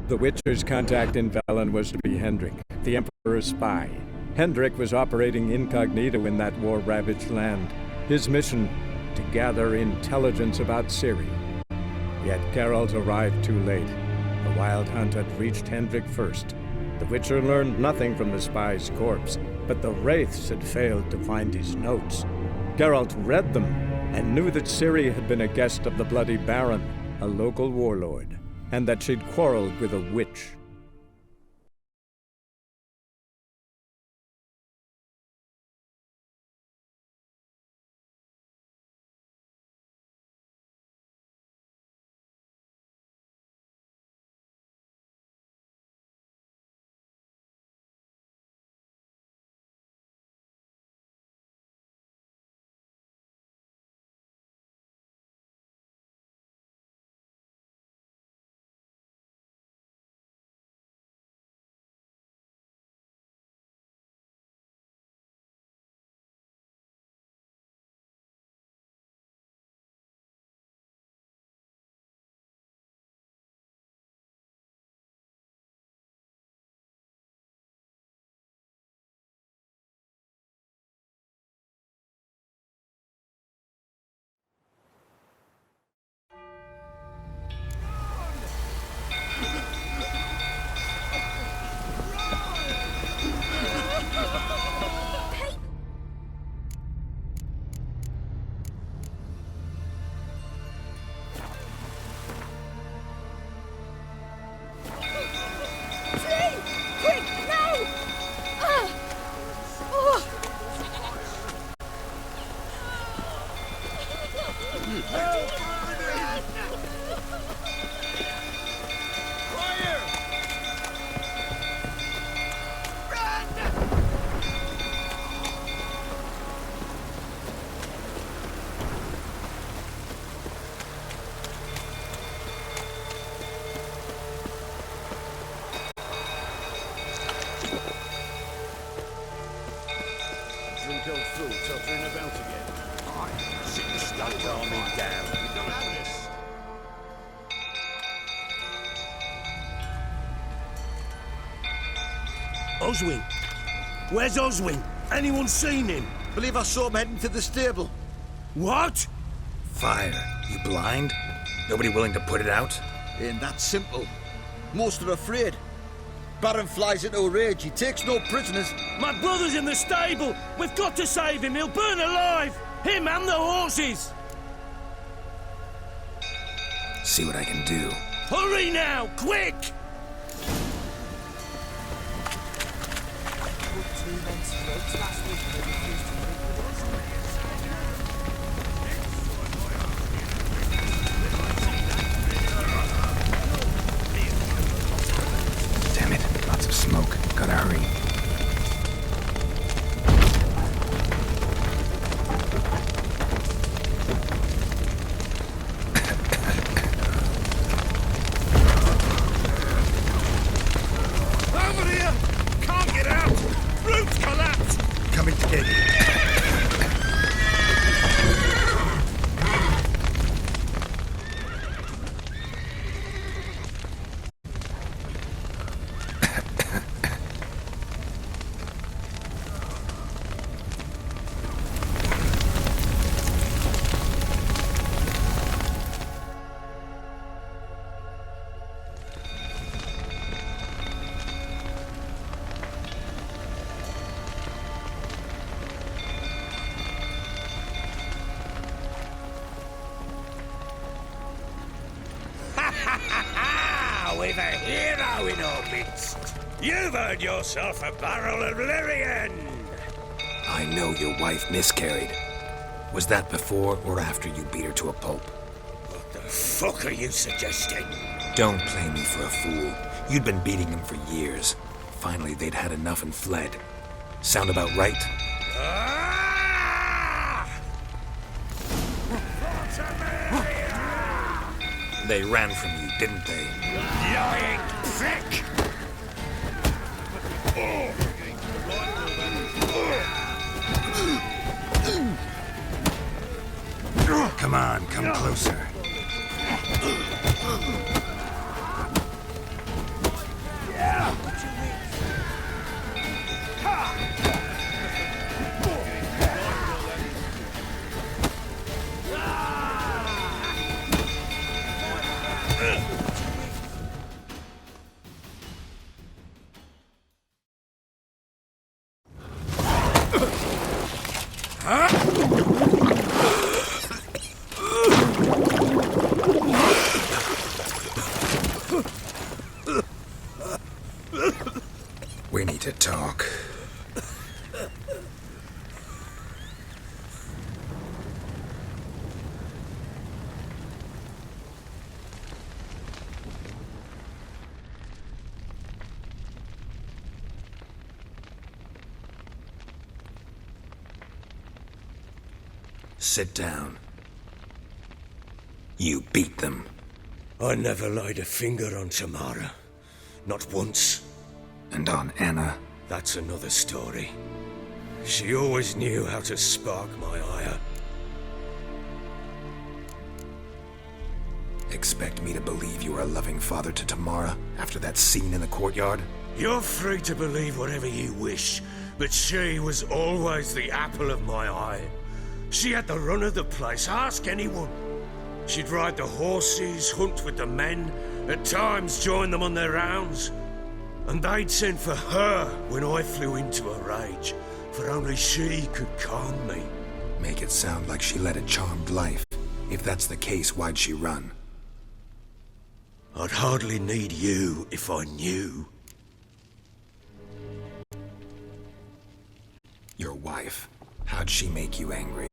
The Witcher's contact in Velen was to be Hendrik, the Emperor's spy. Hendrik was operating incognito in that war-ravaged land. His mission, to gather intelligence about Ciri. Yet Geralt arrived too late. The Wild Hunt had reached Hendrik first. The Witcher learned nothing from the spy's corpse, but the Wraiths had failed to find his notes. Geralt read them and knew that Ciri had been a guest of the Bloody Baron, a local warlord, and that she'd quarreled with a witch. Oswin? Where's Oswin? Anyone seen him? Believe I saw him heading to the stable. What? Fire. You blind? Nobody willing to put it out? Ain't that simple. Most are afraid. Baron flies into a rage. He takes no prisoners. My brother's in the stable! We've got to save him! He'll burn alive! Him and the horses! See what I can do. Hurry now! Quick! Damn it, lots of smoke. Gotta hurry. Over here! Can't get out! Roof's collapsed! Coming to get you. We've a hero in our midst. You've earned yourself a barrel of Lyrian. I know your wife miscarried. Was that before or after you beat her to a pulp? What the fuck are you suggesting? Don't play me for a fool. You'd been beating them for years. Finally, they'd had enough and fled. Sound about right? They ran from you, didn't they? Lying prick! Come on, come closer. We need to talk. Sit down. You beat them. I never laid a finger on Tamara. Not once. And on Anna? That's another story. She always knew how to spark my ire. Expect me to believe you are a loving father to Tamara after that scene in the courtyard? You're free to believe whatever you wish, but she was always the apple of my eye. She had the run of the place, ask anyone. She'd ride the horses, hunt with the men, at times join them on their rounds. And they'd send for her when I flew into a rage, for only she could calm me. Make it sound like she led a charmed life. If that's the case, why'd she run? I'd hardly need you if I knew. Your wife. How'd she make you angry?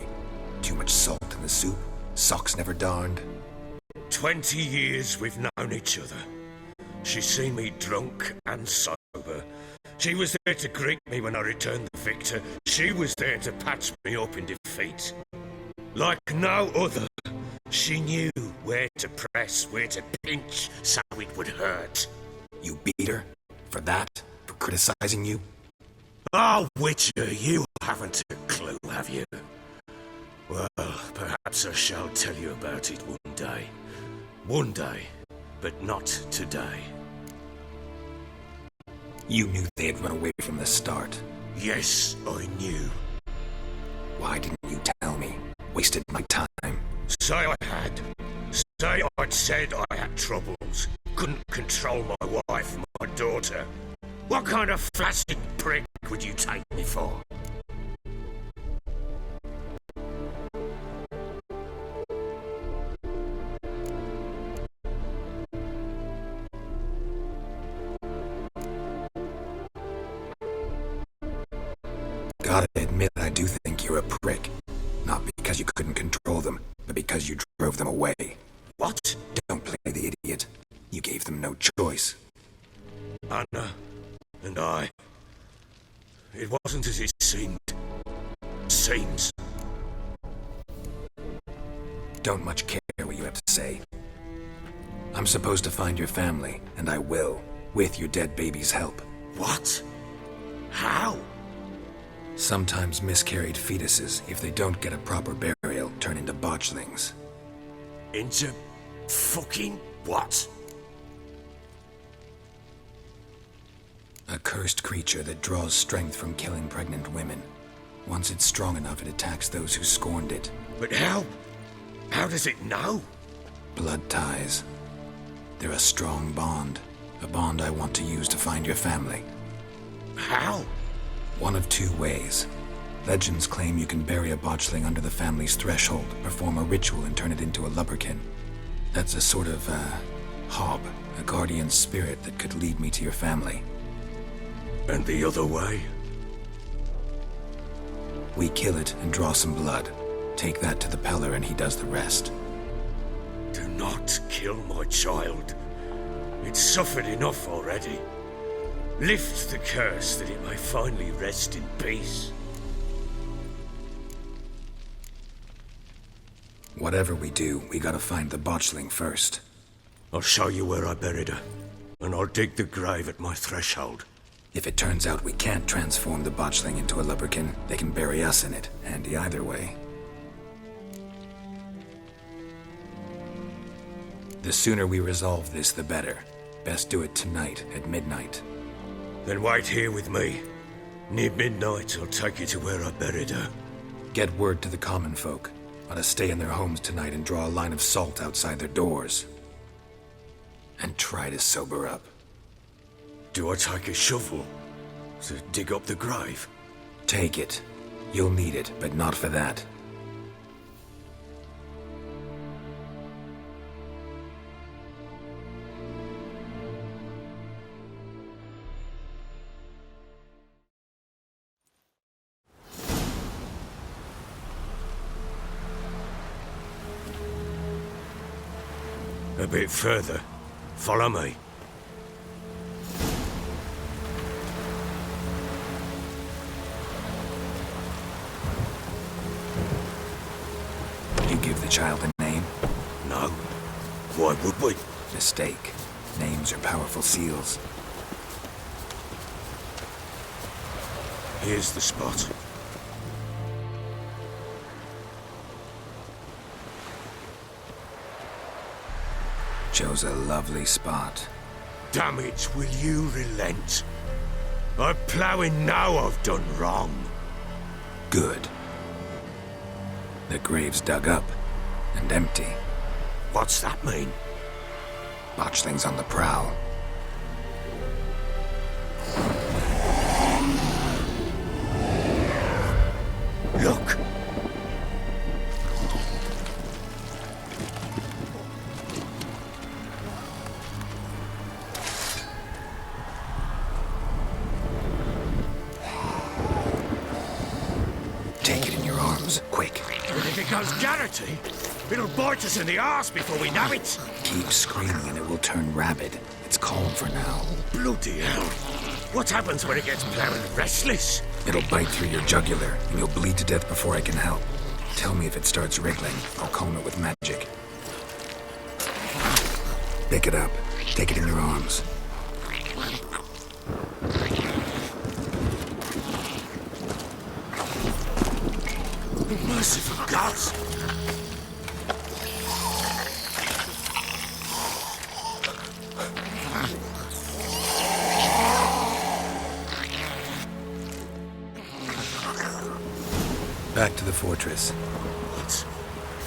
Too much salt in the soup? Socks never darned? 20 years we've known each other. She's seen me drunk and sober. She was there to greet me when I returned the victor. She was there to patch me up in defeat. Like no other, she knew where to press, where to pinch, so it would hurt. You beat her? For that? For criticizing you? Oh, Witcher, you haven't a clue, have you? Well, perhaps I shall tell you about it one day. One day, but not today. You knew they had run away from the start. Yes, I knew. Why didn't you tell me? Wasted my time. Say I had. Say I'd said I had troubles. Couldn't control my wife, my daughter. What kind of flaccid prick would you take me for? Gotta admit, I do think you're a prick. Not because you couldn't control them, but because you drove them away. What? Don't play the idiot. You gave them no choice. Anna and I. It wasn't as it seemed. Seems. Don't much care what you have to say. I'm supposed to find your family, and I will, with your dead baby's help. What? How? Sometimes miscarried fetuses, if they don't get a proper burial, turn into botchlings. Into fucking what? A cursed creature that draws strength from killing pregnant women. Once it's strong enough, it attacks those who scorned it. But how? How does it know? Blood ties. They're a strong bond. A bond I want to use to find your family. How? One of two ways. Legends claim you can bury a botchling under the family's threshold, perform a ritual, and turn it into a lubberkin. That's a sort of, hob, a guardian spirit that could lead me to your family. And the other way? We kill it and draw some blood. Take that to the Peller and he does the rest. Do not kill my child. It's suffered enough already. Lift the curse that it may finally rest in peace. Whatever we do, we gotta find the botchling first. I'll show you where I buried her, and I'll dig the grave at my threshold. If it turns out we can't transform the botchling into a lubberkin, they can bury us in it. Handy either way. The sooner we resolve this, the better. Best do it tonight, at midnight. Then wait here with me. Near midnight, I'll take you to where I buried her. Get word to the common folk. Ought to stay in their homes tonight and draw a line of salt outside their doors. and try to sober up. Do I take a shovel to dig up the grave? Take it. You'll need it, but not for that. A bit further. Follow me. You give the child a name? No. Why would we? Mistake. Names are powerful seals. Here's the spot. Chose a lovely spot. Damn it, will you relent? I'm ploughing now I've done wrong. Good. The grave's dug up and empty. What's that mean? Botchling's on the prowl. Look! Take it in your arms, quick. If it goes Garrity, it'll bite us in the arse before we know it. Keep screaming and it will turn rabid. It's calm for now. Bloody hell. What happens when it gets plowing restless? It'll bite through your jugular, and you'll bleed to death before I can help. Tell me if it starts wriggling. I'll calm it with magic. Pick it up. Take it in your arms. Merciful gods! Back to the fortress. What?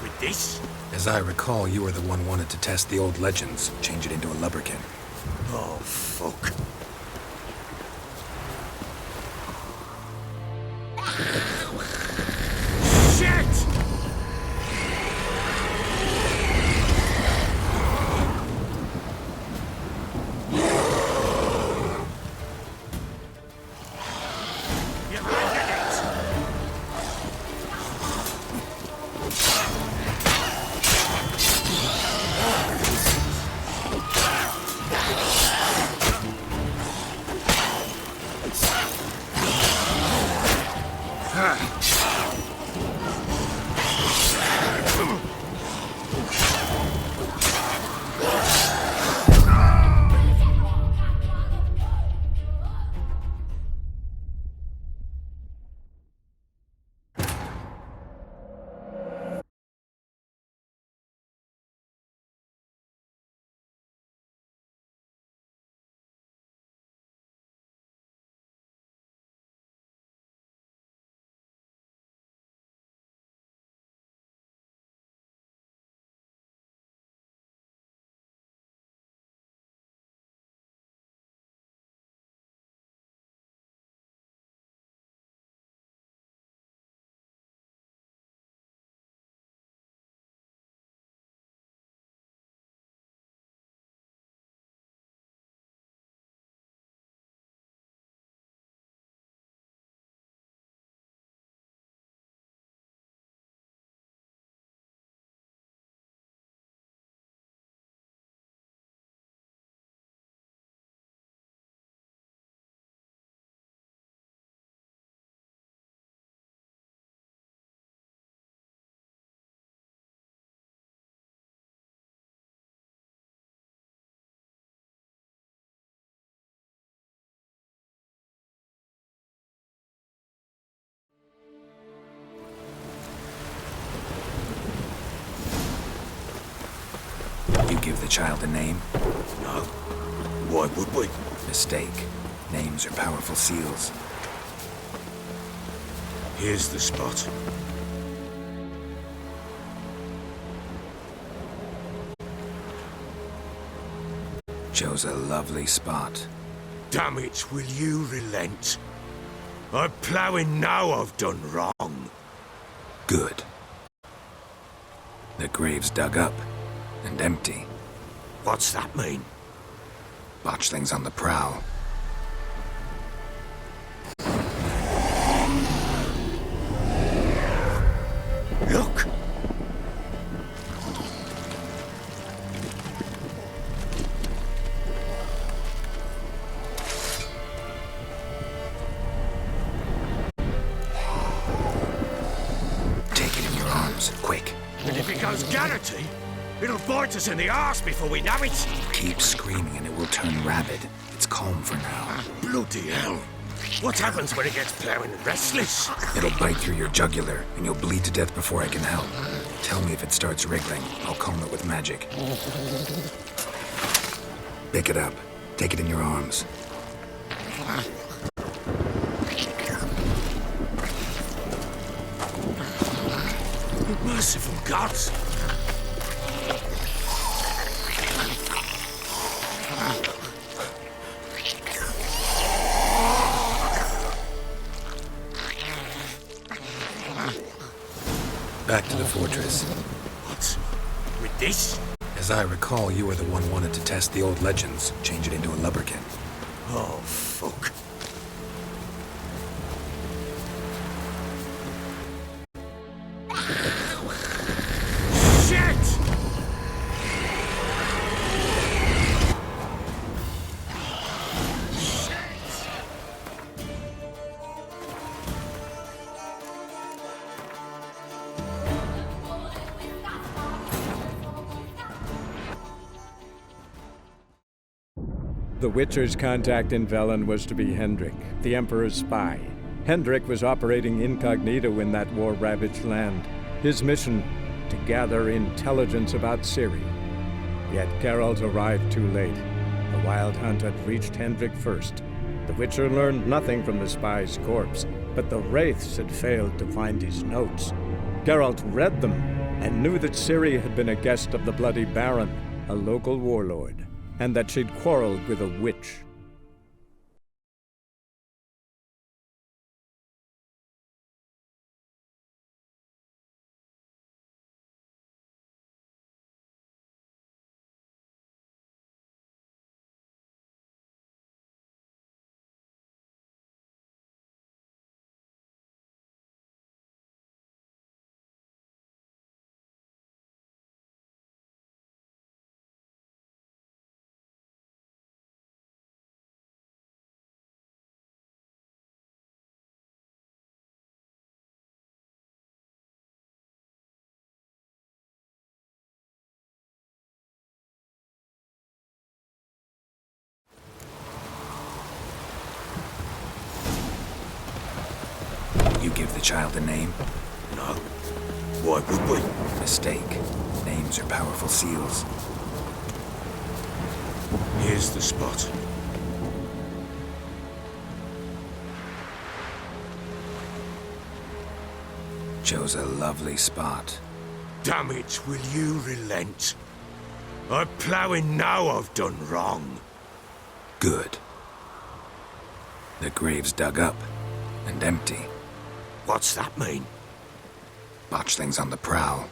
With this? As I recall, you were the one wanted to test the old legends, change it into a lubberkin. Oh, fuck. Shit! You landed it! You give the child a name? No. Why would we? Mistake. Names are powerful seals. Here's the spot. Chose a lovely spot. Damn it, will you relent? I'm ploughing now I've done wrong. Good. The grave's dug up and empty. What's that mean? Botchling's on the prowl. Look! Take it in your arms, quick. And if it goes Garrity, it'll bite us in the arse before we know it. Keep screaming and it will turn rabid. It's calm for now. Bloody hell. What happens when it gets ploughing and restless? It'll bite through your jugular, and you'll bleed to death before I can help. Tell me if it starts wriggling. I'll calm it with magic. Pick it up. Take it in your arms. Merciful gods! Back to the fortress. What? With this? As I recall, you were the one wanted to test the old legends, change it into a lubberkin. Oh, fuck. Shit! The Witcher's contact in Velen was to be Hendrik, the Emperor's spy. Hendrik was operating incognito in that war-ravaged land. His mission, to gather intelligence about Ciri. Yet Geralt arrived too late. The Wild Hunt had reached Hendrik first. The Witcher learned nothing from the spy's corpse, but the Wraiths had failed to find his notes. Geralt read them and knew that Ciri had been a guest of the Bloody Baron, a local warlord, and that she'd quarreled with a witch. You give the child a name? No. Why would we? Mistake. Names are powerful seals. Here's the spot. Chose a lovely spot. Damn it, will you relent? I'm ploughing now I've done wrong. Good. The grave's dug up and empty. What's that mean? Botchling's on the prowl.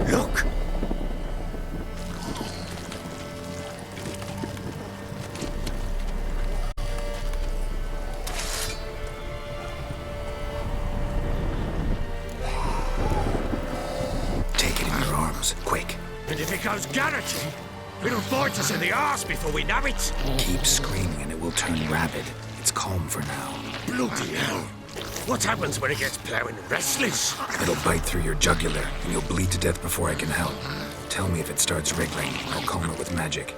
Look! Take it in your arms, quick. And if it goes Garrity, it'll bite us in the arse before we know it. Keep screaming and it will turn rabid. It's calm for now. Bloody hell. What happens when it gets ploughing and restless? It'll bite through your jugular, and you'll bleed to death before I can help. Tell me if it starts wriggling. I'll calm it with magic.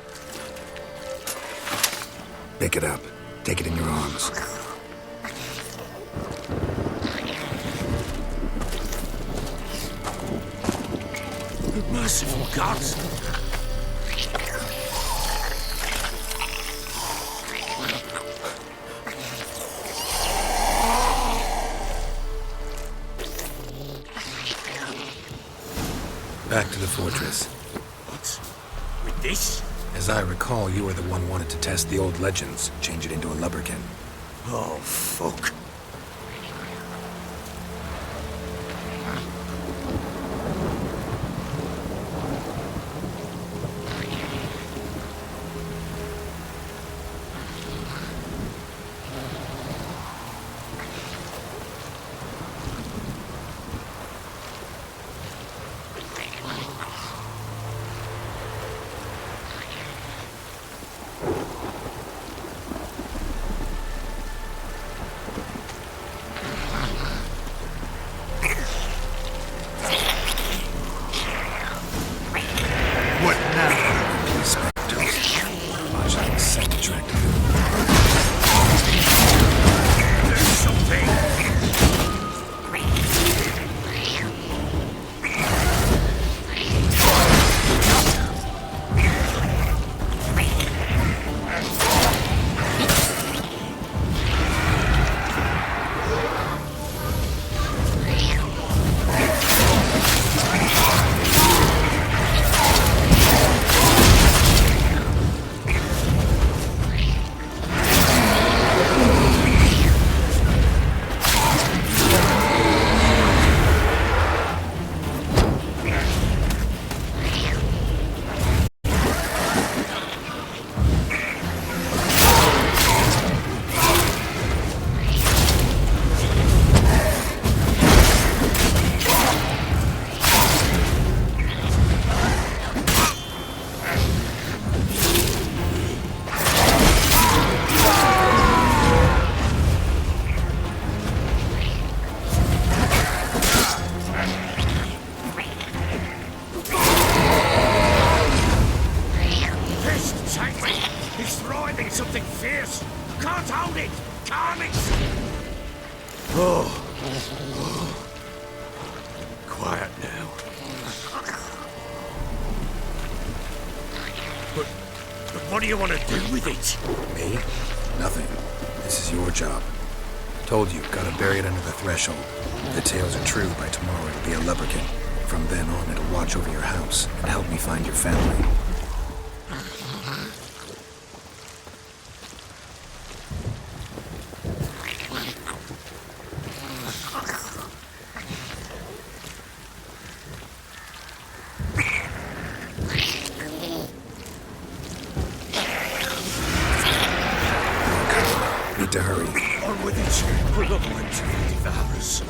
Pick it up. Take it in your arms. Merciful gods! Back to the fortress. What? With this? As I recall, you were the one wanted to test the old legends, change it into a lubberkin. Oh, fuck. Quiet now. But what do you want to do with it? Me? Nothing. This is your job. Told you, gotta bury it under the threshold. If the tales are true, by tomorrow it'll be a lubberkin. From then on, it'll watch over your house and help me find your family. Need to hurry. On with it. We're not meant to be devourers.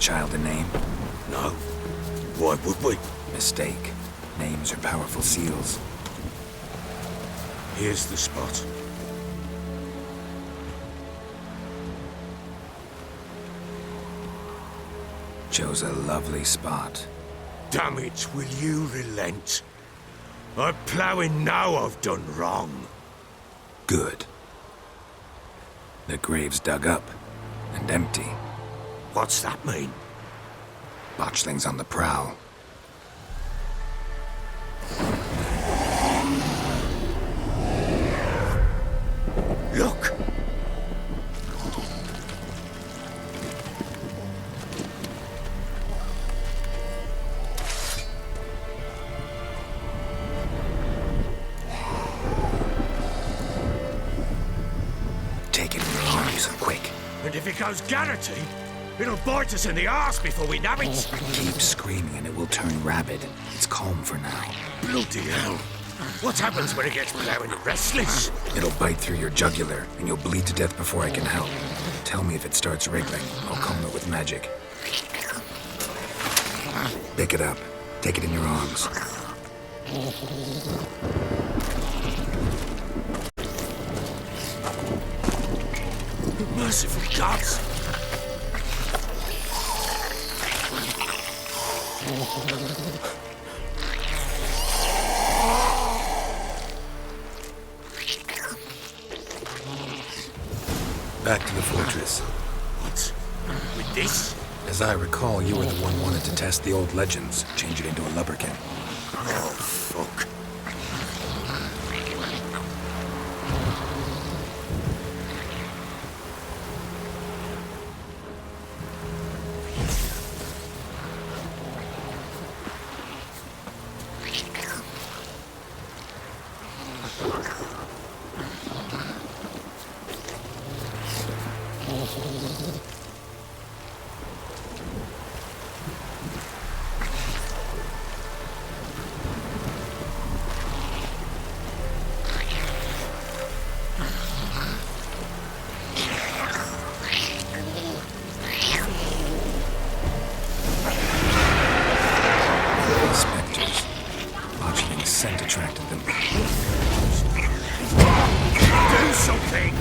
child a name? No. Why would we? Mistake. Names are powerful seals. Here's the spot. Chose a lovely spot. Damn it, will you relent? I'm ploughing now I've done wrong. Good. The grave's dug up and empty. What's that mean? Botchling's on the prowl. Look! Take it in your arms, quick. And if it goes Garrity, it'll bite us in the arse before we nab it. Keep screaming and it will turn rabid. It's calm for now. Bloody hell. What happens when it gets ploughing restless? It'll bite through your jugular, and you'll bleed to death before I can help. Tell me if it starts wriggling. I'll calm it with magic. Pick it up. Take it in your arms. Merciful gods! Back to the fortress. What? With this? As I recall, you were the one wanted to test the old legends, change it into a lubberkin. Oh, fuck. Spectres. Botchling's scent attracted them. Do something!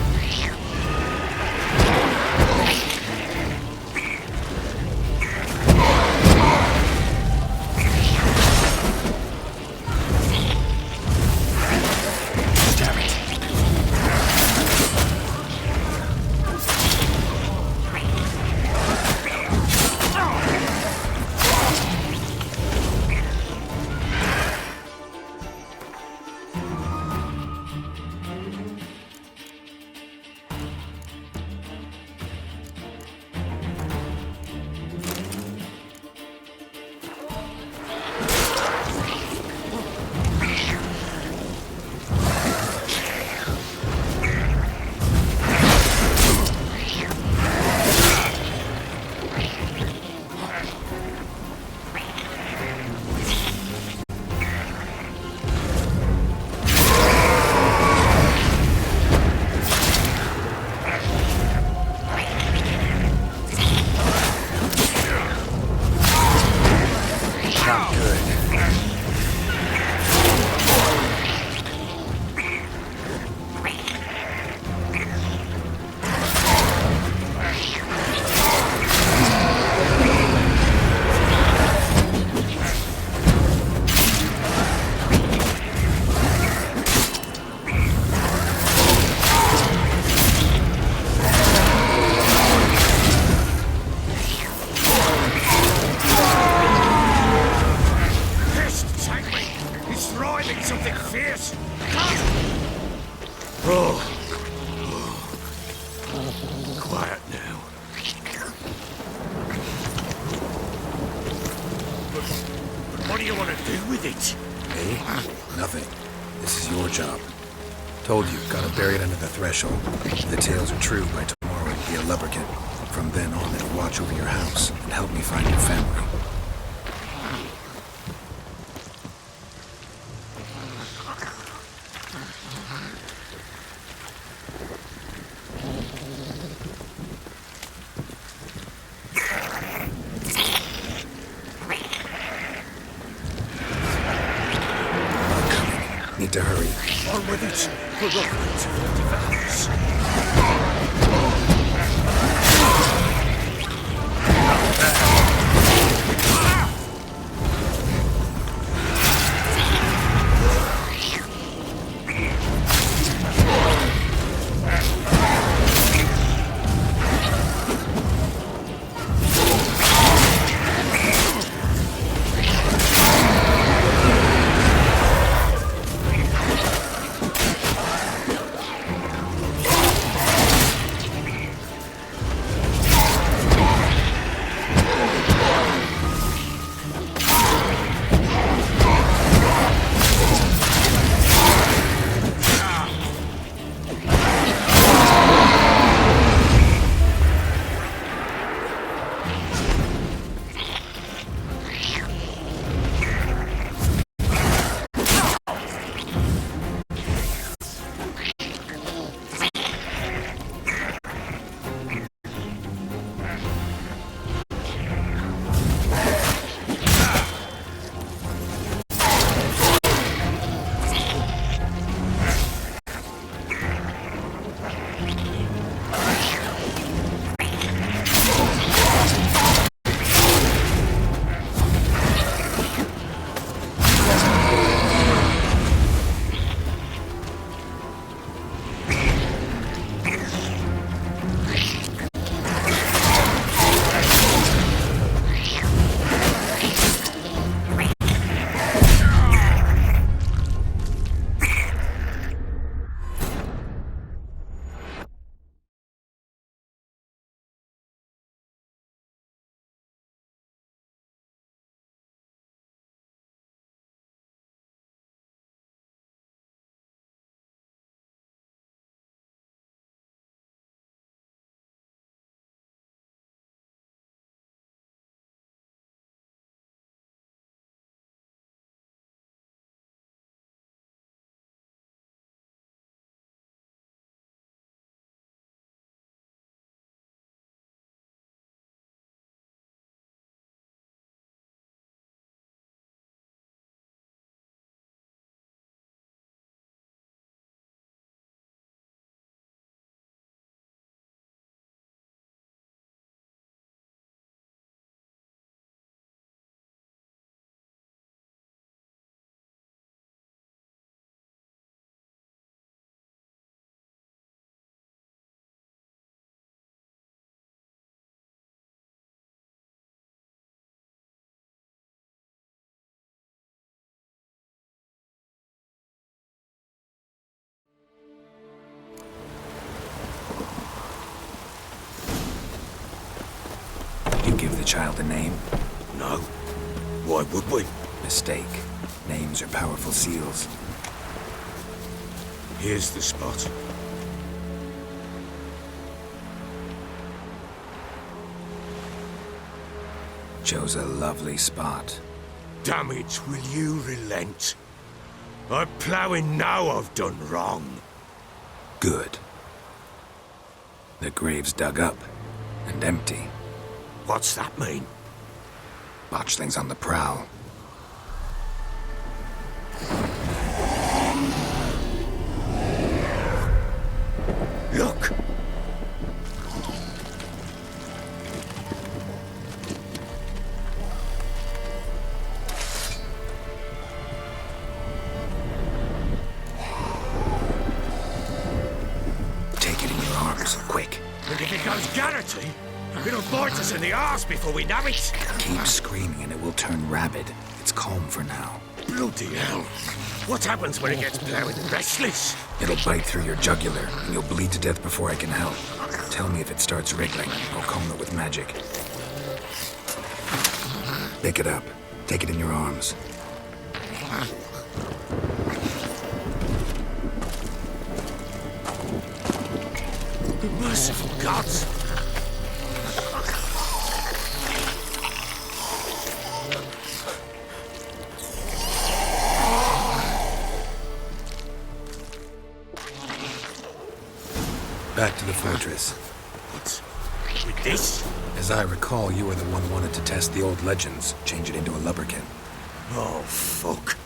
Quiet now. But what do you want to do with it? Me? Nothing. This is your job. Told you, gotta bury it under the threshold. If the tales are true, by tomorrow it'll be a lubberkin. From then on, it'll watch over your house and help me find your family. need to hurry. On with it. We're not going to devours. You give the child a name? No. Why would we? Mistake. Names are powerful seals. Here's the spot. Chose a lovely spot. Damn it, will you relent? I'm ploughing now I've done wrong. Good. The grave's dug up and empty. What's that mean? Botchling's on the prowl. Look! Take it in your arms, quick. And if it goes Garrity, it'll bite us in the arse before we know it. Keep screaming and it will turn rabid. It's calm for now. Bloody hell. What happens when it gets ploughing and restless? It'll bite through your jugular, and you'll bleed to death before I can help. Tell me if it starts wriggling. I'll calm it with magic. Pick it up. Take it in your arms. Merciful gods! Back to the fortress. What? With this? As I recall, you were the one who wanted to test the old legends, change it into a lubberkin. Oh, fuck.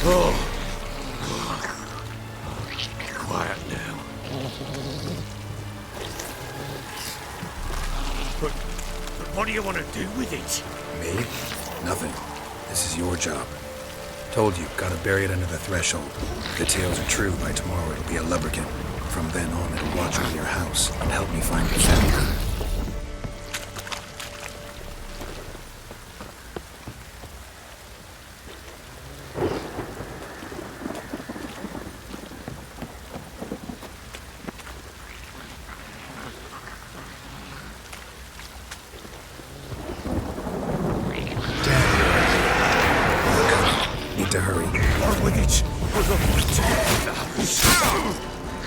Oh. Quiet now. But what do you want to do with it? Me? Nothing. This is your job. Told you, gotta bury it under the threshold. If the tales are true, by tomorrow it'll be a lubberkin. From then on, it'll watch over your house and help me find your family. Need to hurry. On with it. We're going to the house.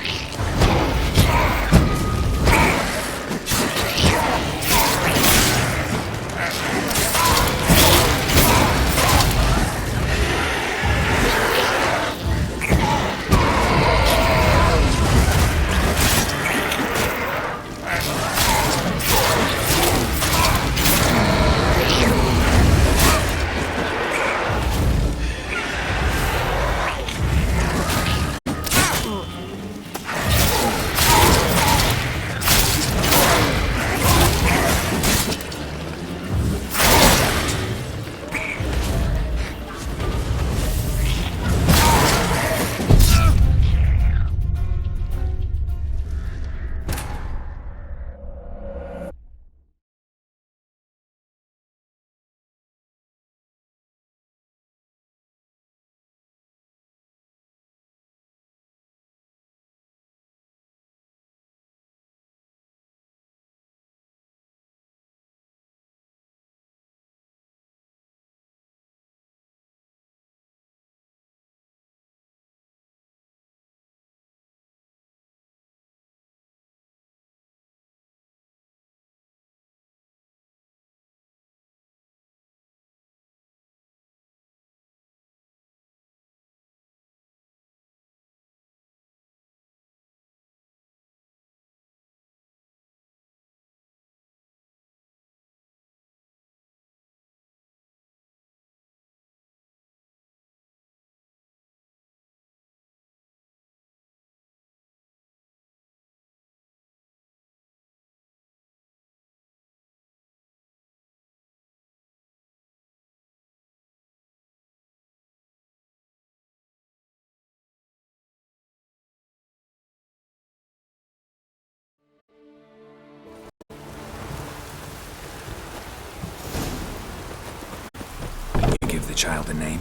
You give the child a name?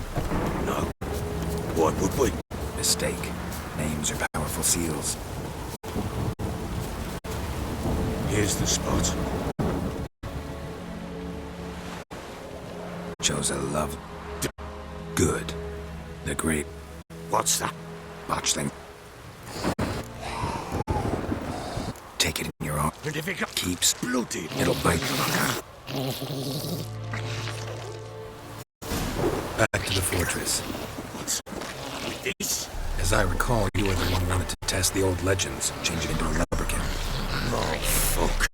No. What would we? Mistake. Names are powerful seals. Here's the spot. Chose a love. Good. The great What's that? botchling. Take it in your arm. And if it got Keeps. bloody, It'll bite. Back to the fortress. what's with this? As I recall, you were the one who wanted to test the old legends, change it into a lubberkin. Oh, fuck.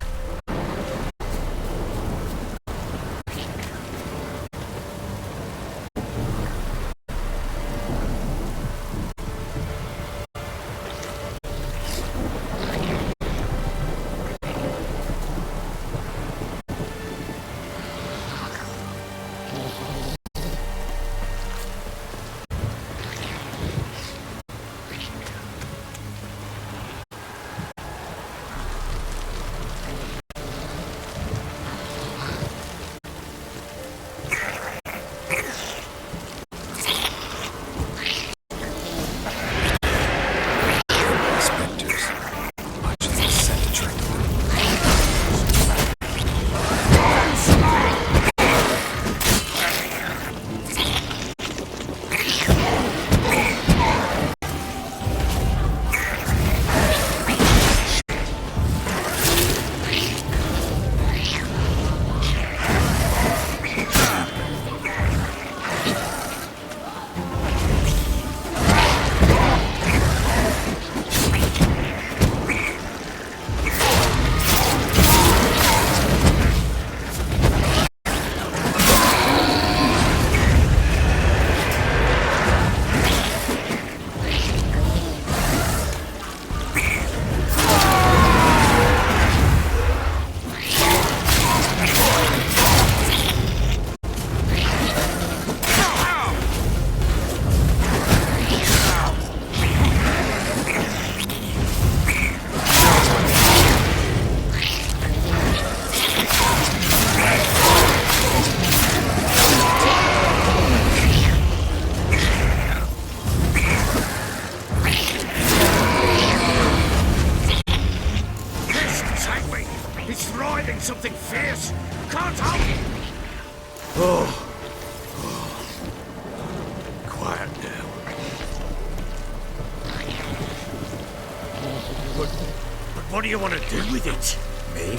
What do you want to do with it? Me?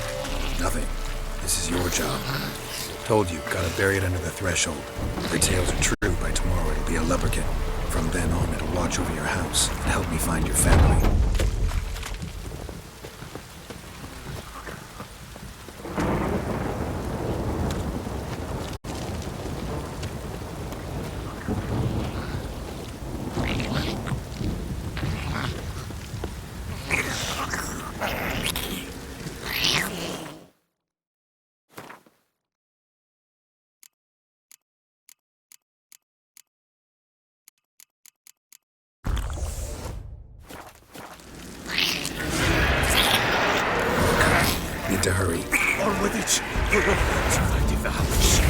Nothing. This is your job. Told you, gotta bury it under the threshold. If the tales are true, by tomorrow it'll be a lubberkin. From then on, it'll watch over your house and help me find your family. Need to hurry. On with it. Survive develops.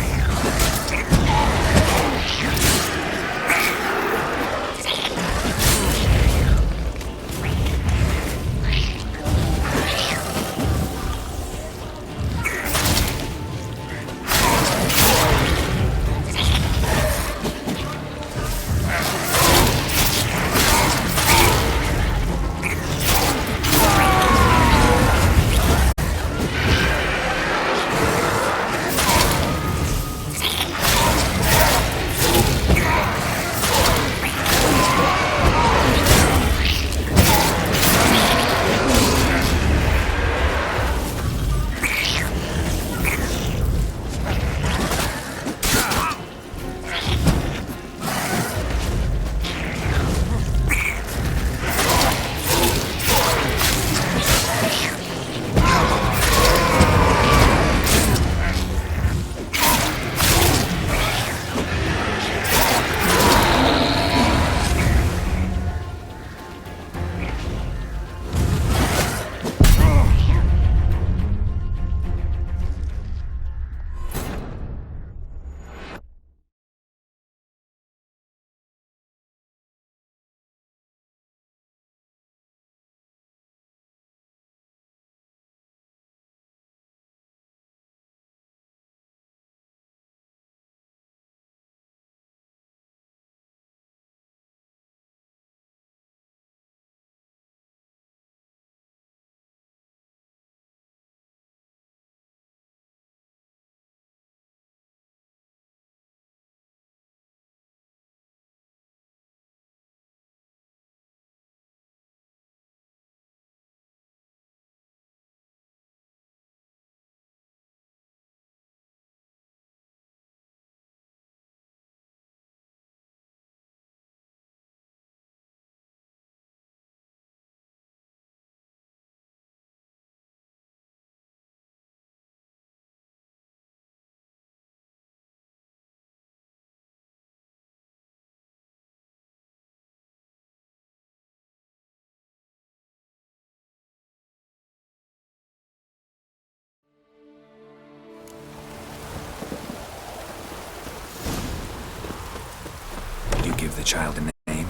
Give the child a name?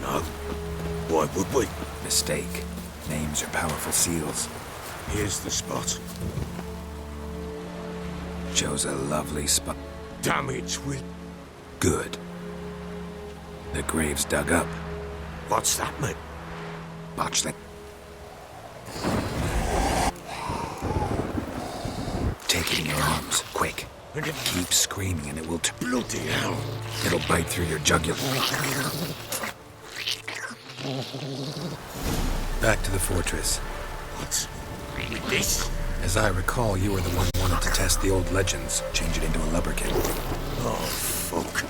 No. Why would we? Mistake. Names are powerful seals. Here's the spot. Chose a lovely spot. Damn it, Will. Good. The grave's dug up. What's that mean? Botchling. Take it in your arms, quick. And it... Keep screaming and it will Bloody hell. It'll bite through your jugular. Back to the fortress. What? With this? As I recall, you were the one who wanted to test the old legends, change it into a lubberkin. Oh, fuck.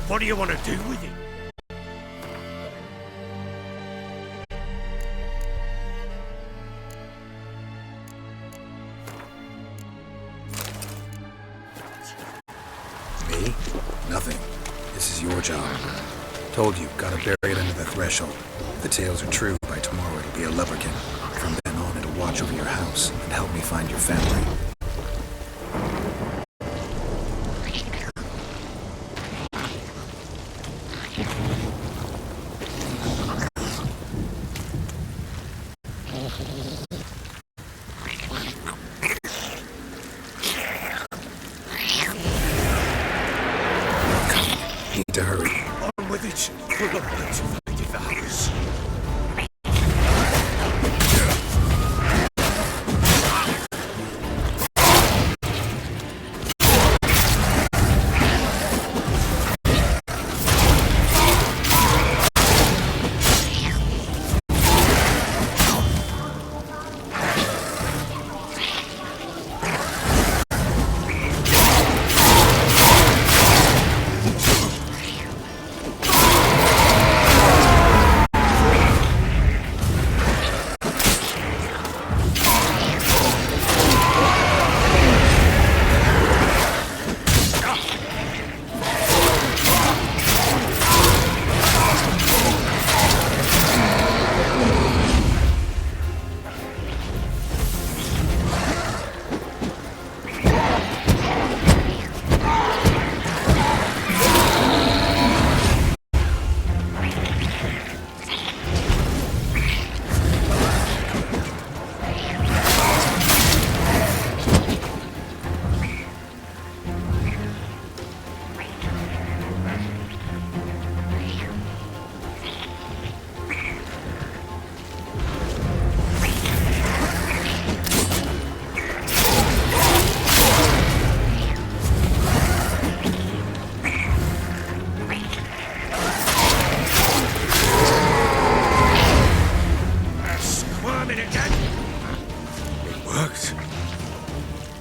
What do you want to do with it? Me? Nothing. This is your job. Told you, gotta bury it under the threshold. If the tales are true, by tomorrow it'll be a lubberkin. From then on, it'll watch over your house and help me find your family. Need to hurry. On with it. We're not going to find the house.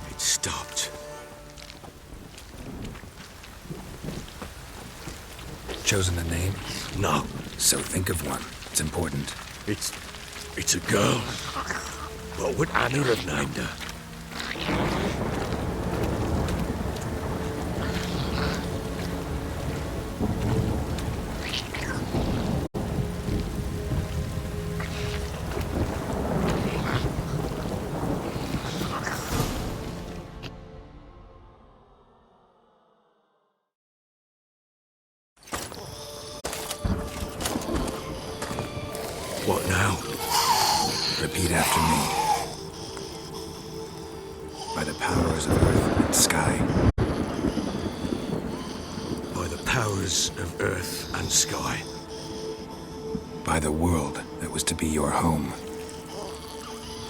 It stopped. Chosen a name? No, So think of one. It's important. it's a girl. What would Anna have named her? What now? Repeat after me. By the powers of earth and sky. By the powers of earth and sky. By the world that was to be your home.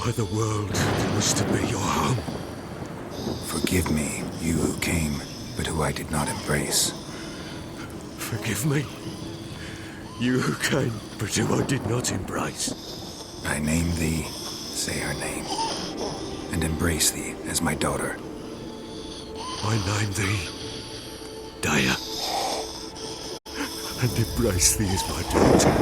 By the world that was to be your home. Forgive me, you who came, but who I did not embrace. Forgive me. You who came, but who I did not embrace. I name thee, say her name, and embrace thee as my daughter. I name thee Daya, and embrace thee as my daughter.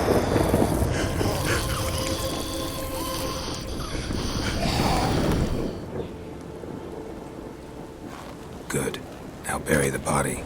Good. Now bury the body.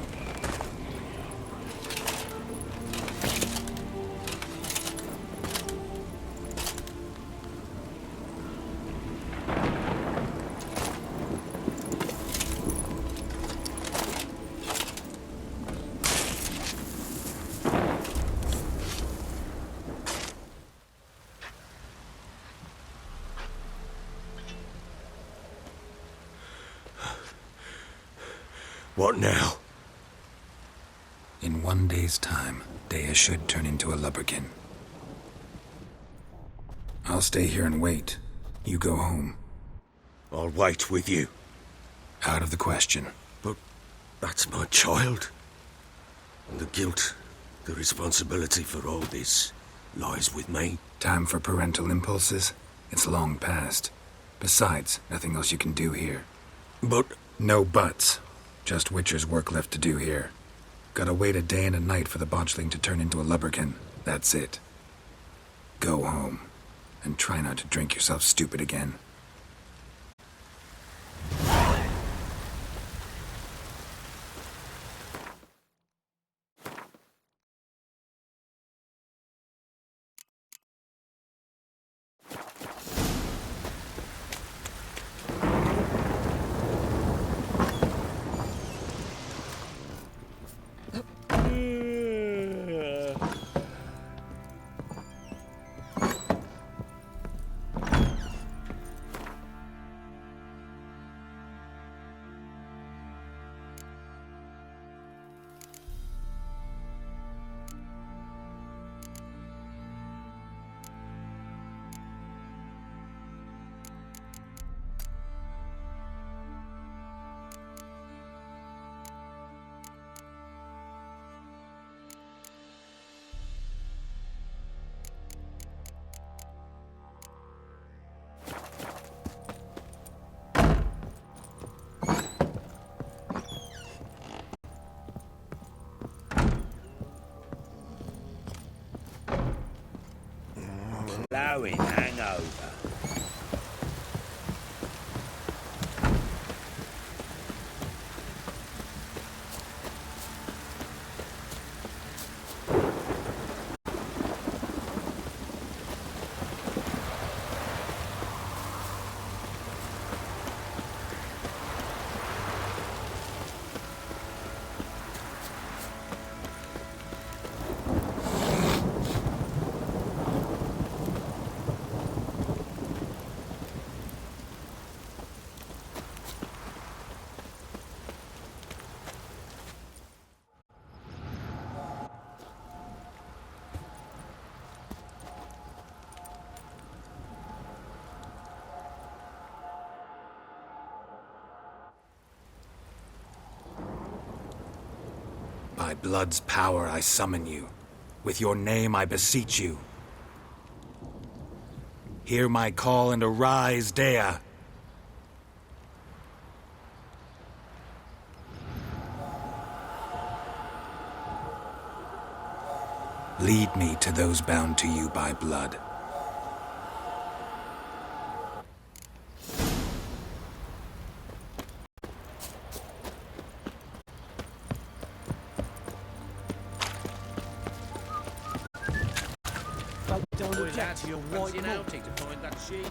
What now? In 1 day's time, Daya should turn into a lubberkin. I'll stay here and wait. You go home. I'll wait with you. Out of the question. But that's my child. And the guilt, the responsibility for all this lies with me. Time for parental impulses? It's long past. Besides, nothing else you can do here. But No buts. Just Witcher's work left to do here. Gotta wait a day and a night for the botchling to turn into a lubberkin. That's it. Go home. And try not to drink yourself stupid again. Blowing hangover. By blood's power I summon you. With your name I beseech you. Hear my call and arise, Dea. Lead me to those bound to you by blood. Don't object to your white outing to find that sheep.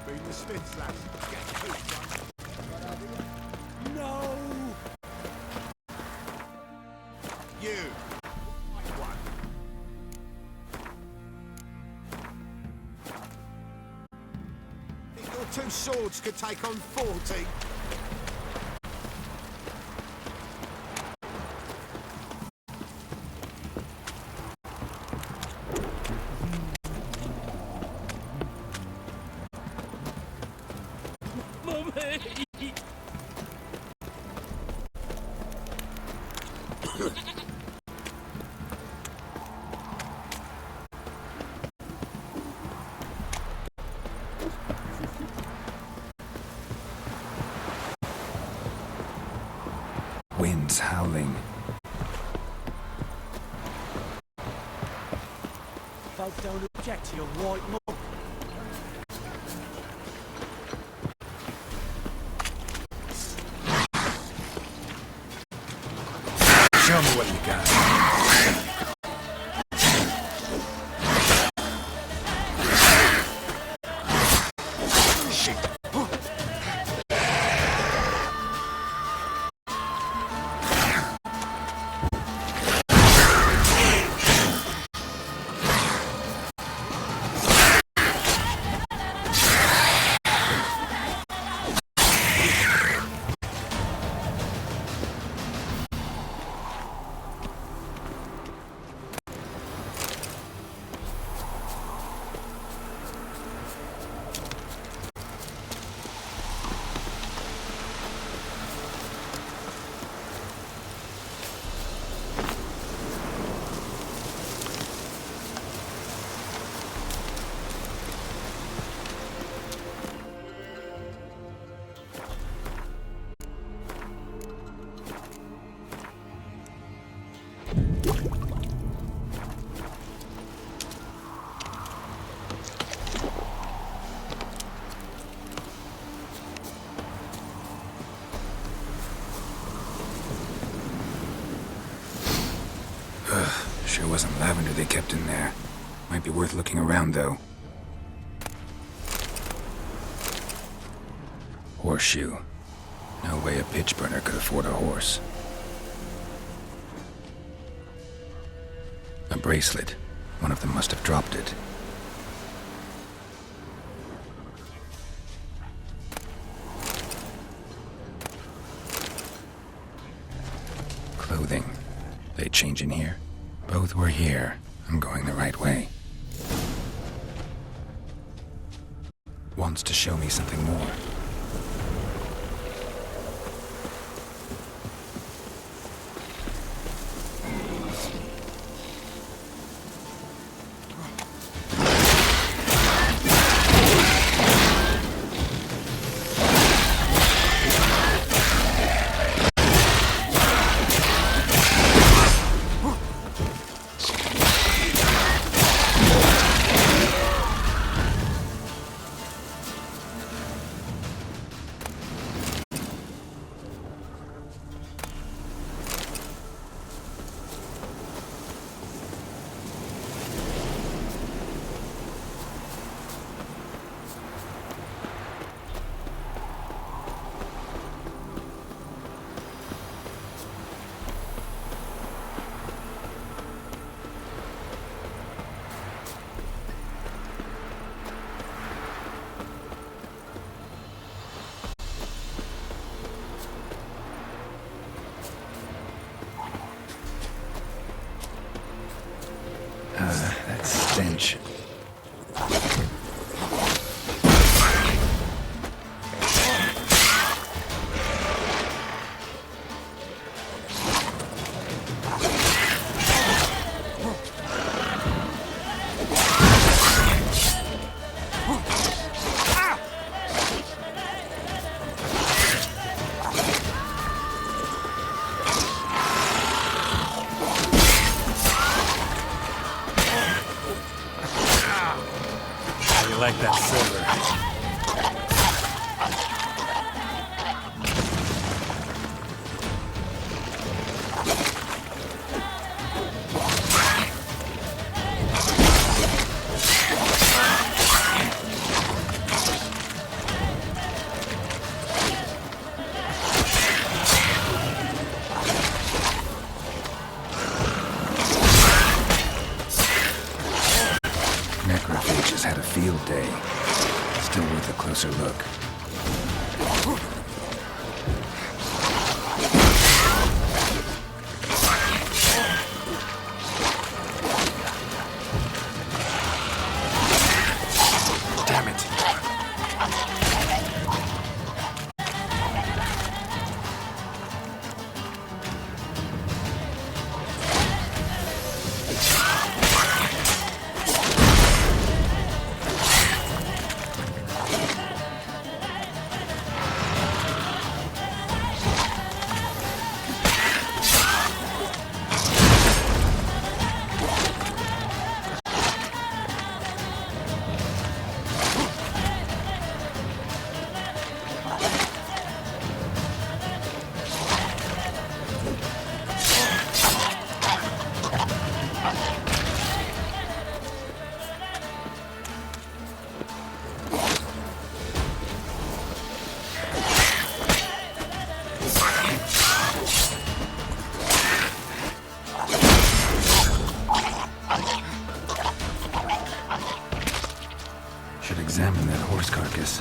Bring the Smiths, lads. Get the boots on. No! You. One. Think your two swords could take on 40? Winds howling. Folk don't object to your white mug. Show me what you got. Sure wasn't lavender they kept in there. Might be worth looking around, though. Horseshoe. No way a pitch burner could afford a horse. A bracelet. One of them must have dropped it. Clothing. They change in here? Both were here. I'm going the right way. Wants to show me something more. That stench. You like that silver? Necrophages had a field day. Still worth a closer look. Damn it. Should examine that horse carcass.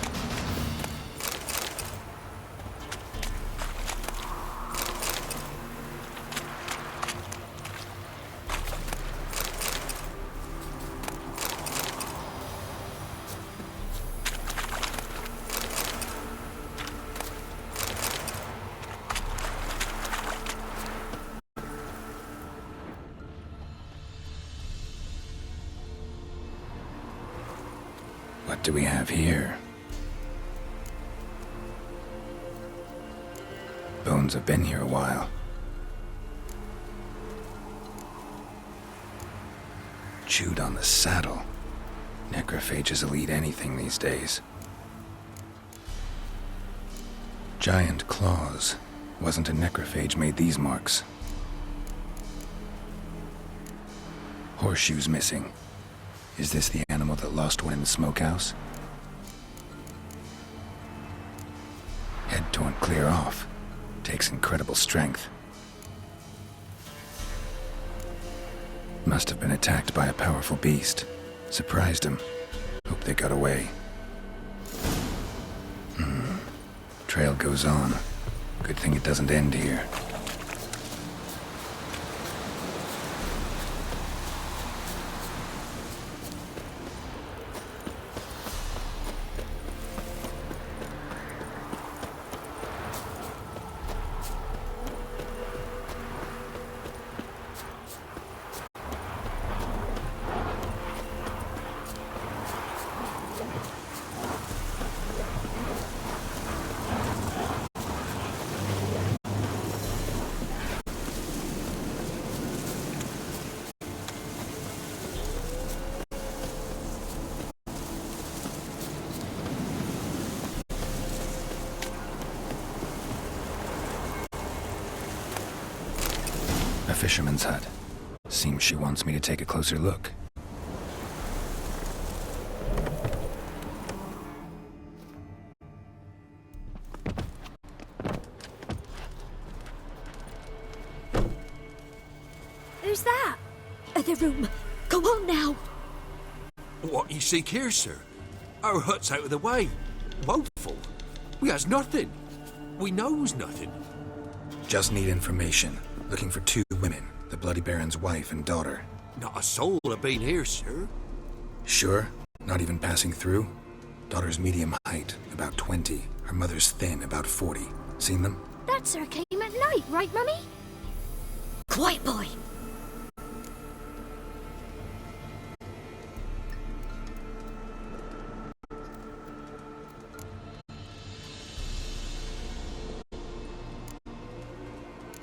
What do we have here? Bones have been here a while. Chewed on the saddle. Necrophages will eat anything these days. Giant claws. Wasn't a necrophage made these marks. Horseshoes missing. Is this the animal that lost one in the smokehouse? Head torn clear off. Takes incredible strength. Must have been attacked by a powerful beast. Surprised him. Hope they got away. Trail goes on. Good thing it doesn't end here. A fisherman's hut. Seems she wants me to take a closer look. Who's that? Other room. Go on now. What you seek here, sir? Our hut's out of the way. Woeful. We has nothing. We knows nothing. Just need information. Looking for 2 women. The Bloody Baron's wife and daughter. Not a soul have been here, sir. Sure? Not even passing through? Daughter's medium height, about 20. Her mother's thin, about 40. Seen them? That sir came at night, right, Mummy? Quiet, boy.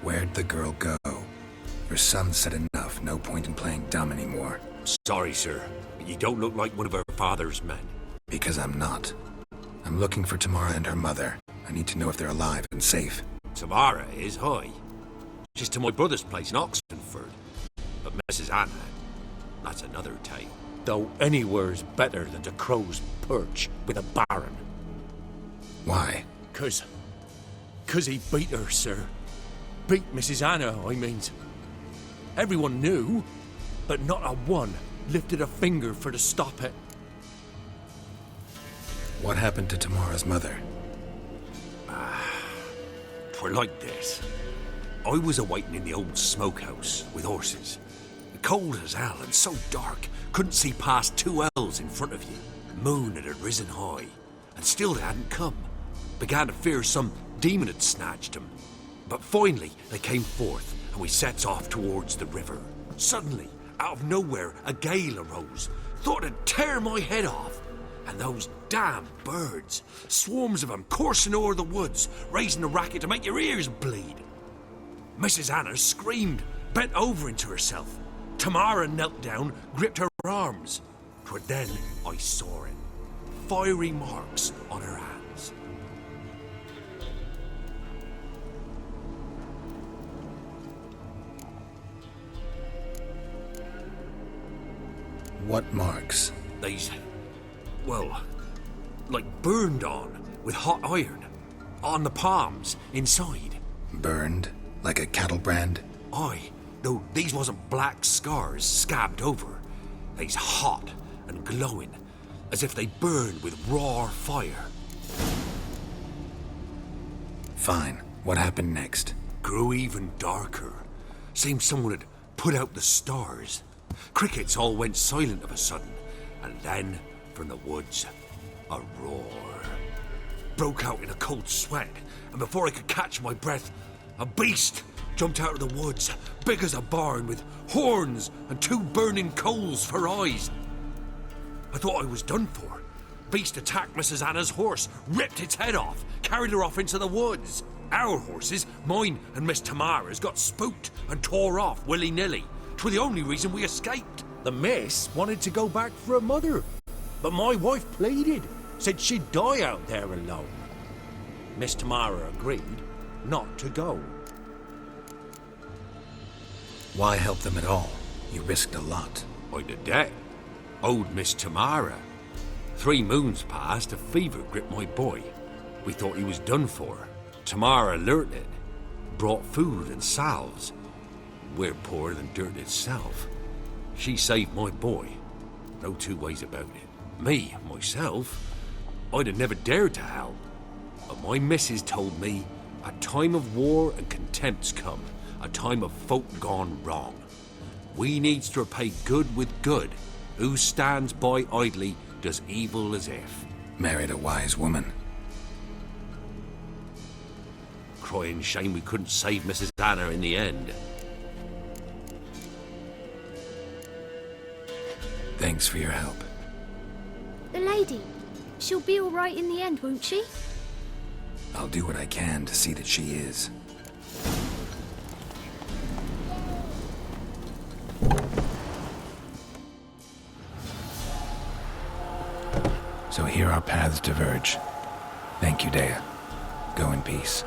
Where'd the girl go? Your son said enough, no point in playing dumb anymore. Sorry, sir, but you don't look like one of our father's men. Because I'm not. I'm looking for Tamara and her mother. I need to know if they're alive and safe. Tamara is high. She's to my brother's place in Oxenford. But Mrs. Anna, that's another tale. Though anywhere's better than the Crow's Perch with a baron. Why? 'Cause he beat her, sir. Beat Mrs. Anna, I means. Everyone knew, but not a one lifted a finger for to stop it. What happened to Tamara's mother? 'Twere like this. I was awaiting in the old smokehouse with horses. Cold as hell and so dark, couldn't see past 2 ells in front of you. Moon had risen high, and still they hadn't come. Began to fear some demon had snatched them. But finally, they came forth, and we sets off towards the river. Suddenly, out of nowhere, a gale arose. Thought it'd tear my head off. And those damn birds, swarms of them coursing o'er the woods, raising a racket to make your ears bleed. Mrs. Anna screamed, bent over into herself. Tamara knelt down, gripped her arms. 'Twere then I saw it. Fiery marks on her hands. What marks? They's, well, like burned on with hot iron. On the palms, inside. Burned? Like a cattle brand? Aye, though these wasn't black scars scabbed over. They's hot and glowing, as if they burned with raw fire. Fine. What happened next? Grew even darker. Seemed someone had put out the stars. Crickets all went silent of a sudden, and then, from the woods, a roar. Broke out in a cold sweat, and before I could catch my breath, a beast jumped out of the woods, big as a barn, with horns and 2 burning coals for eyes. I thought I was done for. Beast attacked Mrs. Anna's horse, ripped its head off, carried her off into the woods. Our horses, mine and Miss Tamara's, got spooked and tore off willy-nilly. 'Twere the only reason we escaped. The miss wanted to go back for her mother, but my wife pleaded, said she'd die out there alone. Miss Tamara agreed not to go. Why help them at all? You risked a lot. I'd a debt. Owed Miss Tamara. 3 moons passed, a fever gripped my boy. We thought he was done for. Tamara learnt it. Brought food and salves. We're poorer than dirt itself. She saved my boy. No 2 ways about it. Me, myself, I'd have never dared to help. But my missus told me a time of war and contempt's come. A time of folk gone wrong. We needs to repay good with good. Who stands by idly does evil as if. Married a wise woman. Crying shame we couldn't save Mrs. Anna in the end. Thanks for your help. The lady. She'll be all right in the end, won't she? I'll do what I can to see that she is. So here our paths diverge. Thank you, Dea. Go in peace.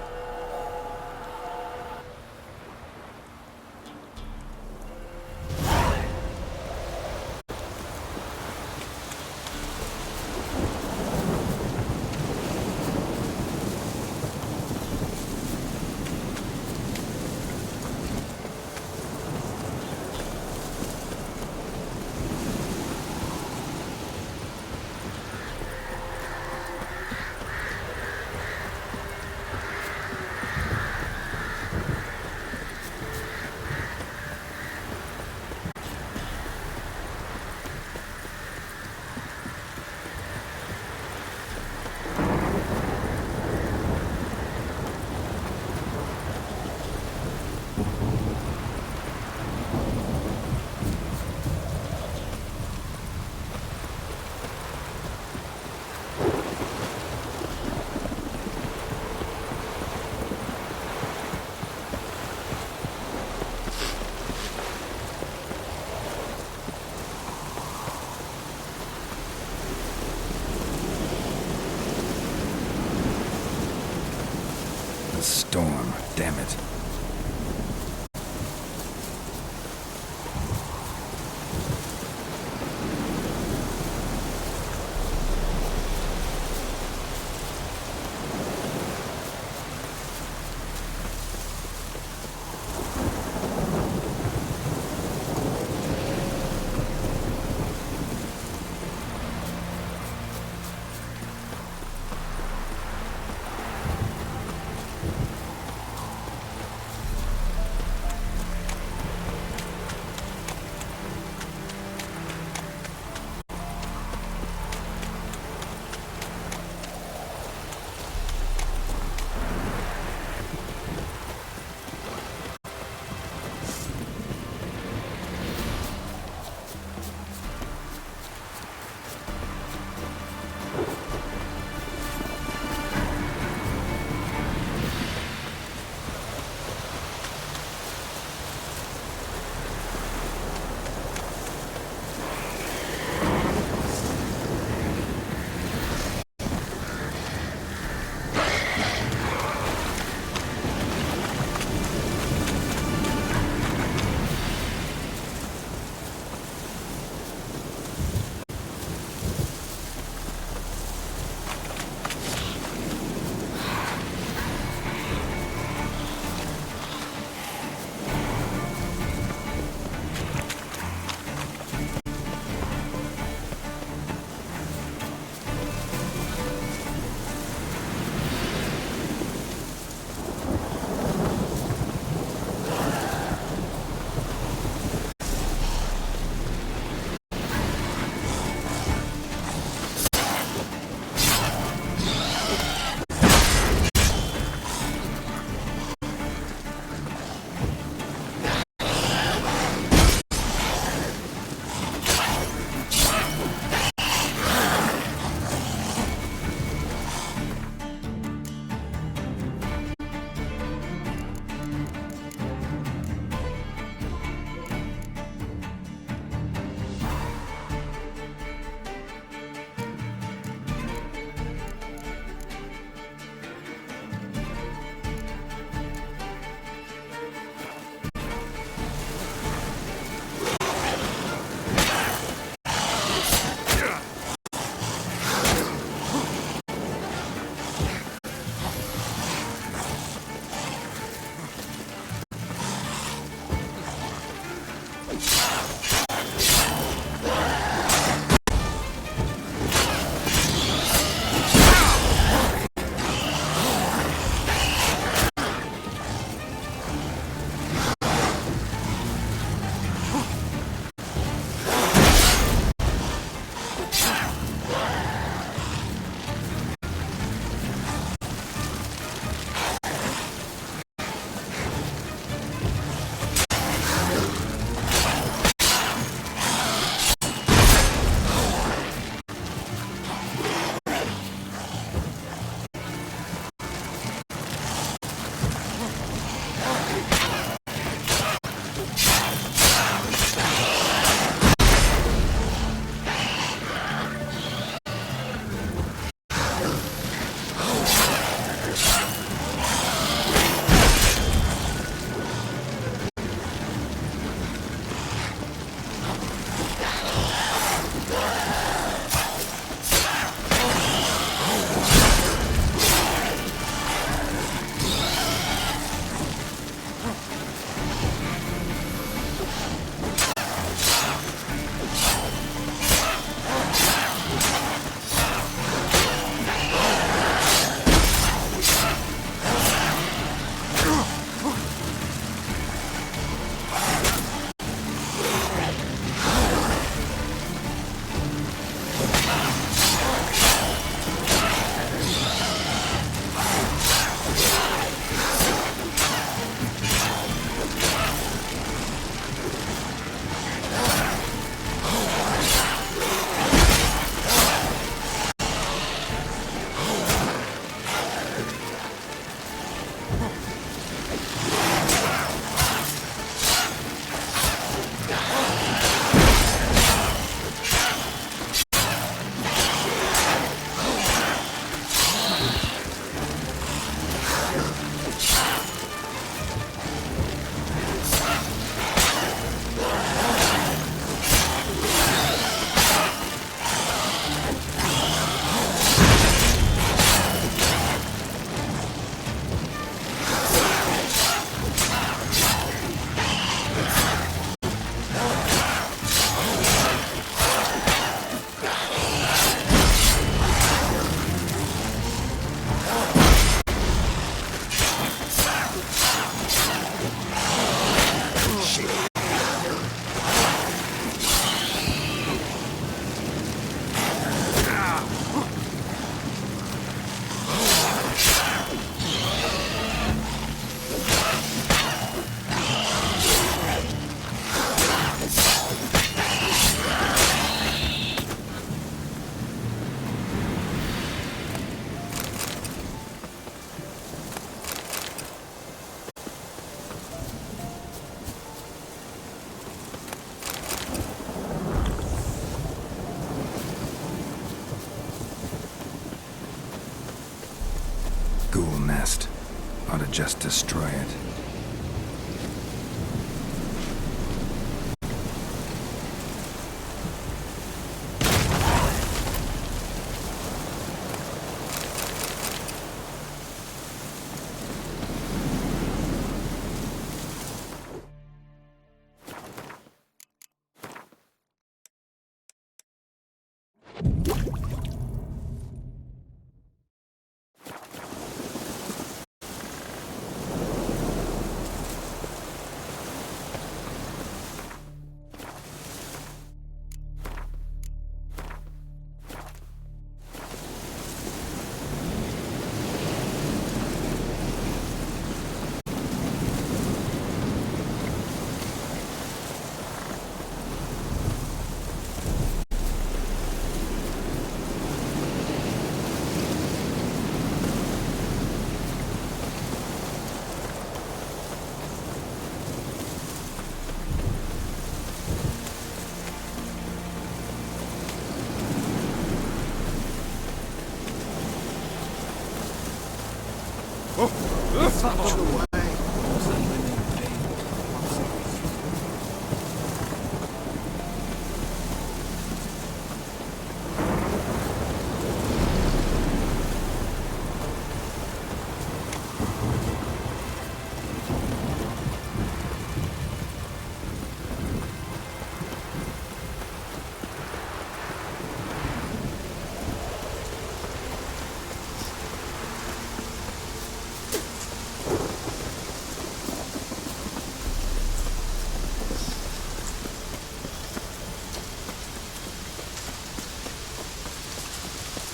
just destroy it.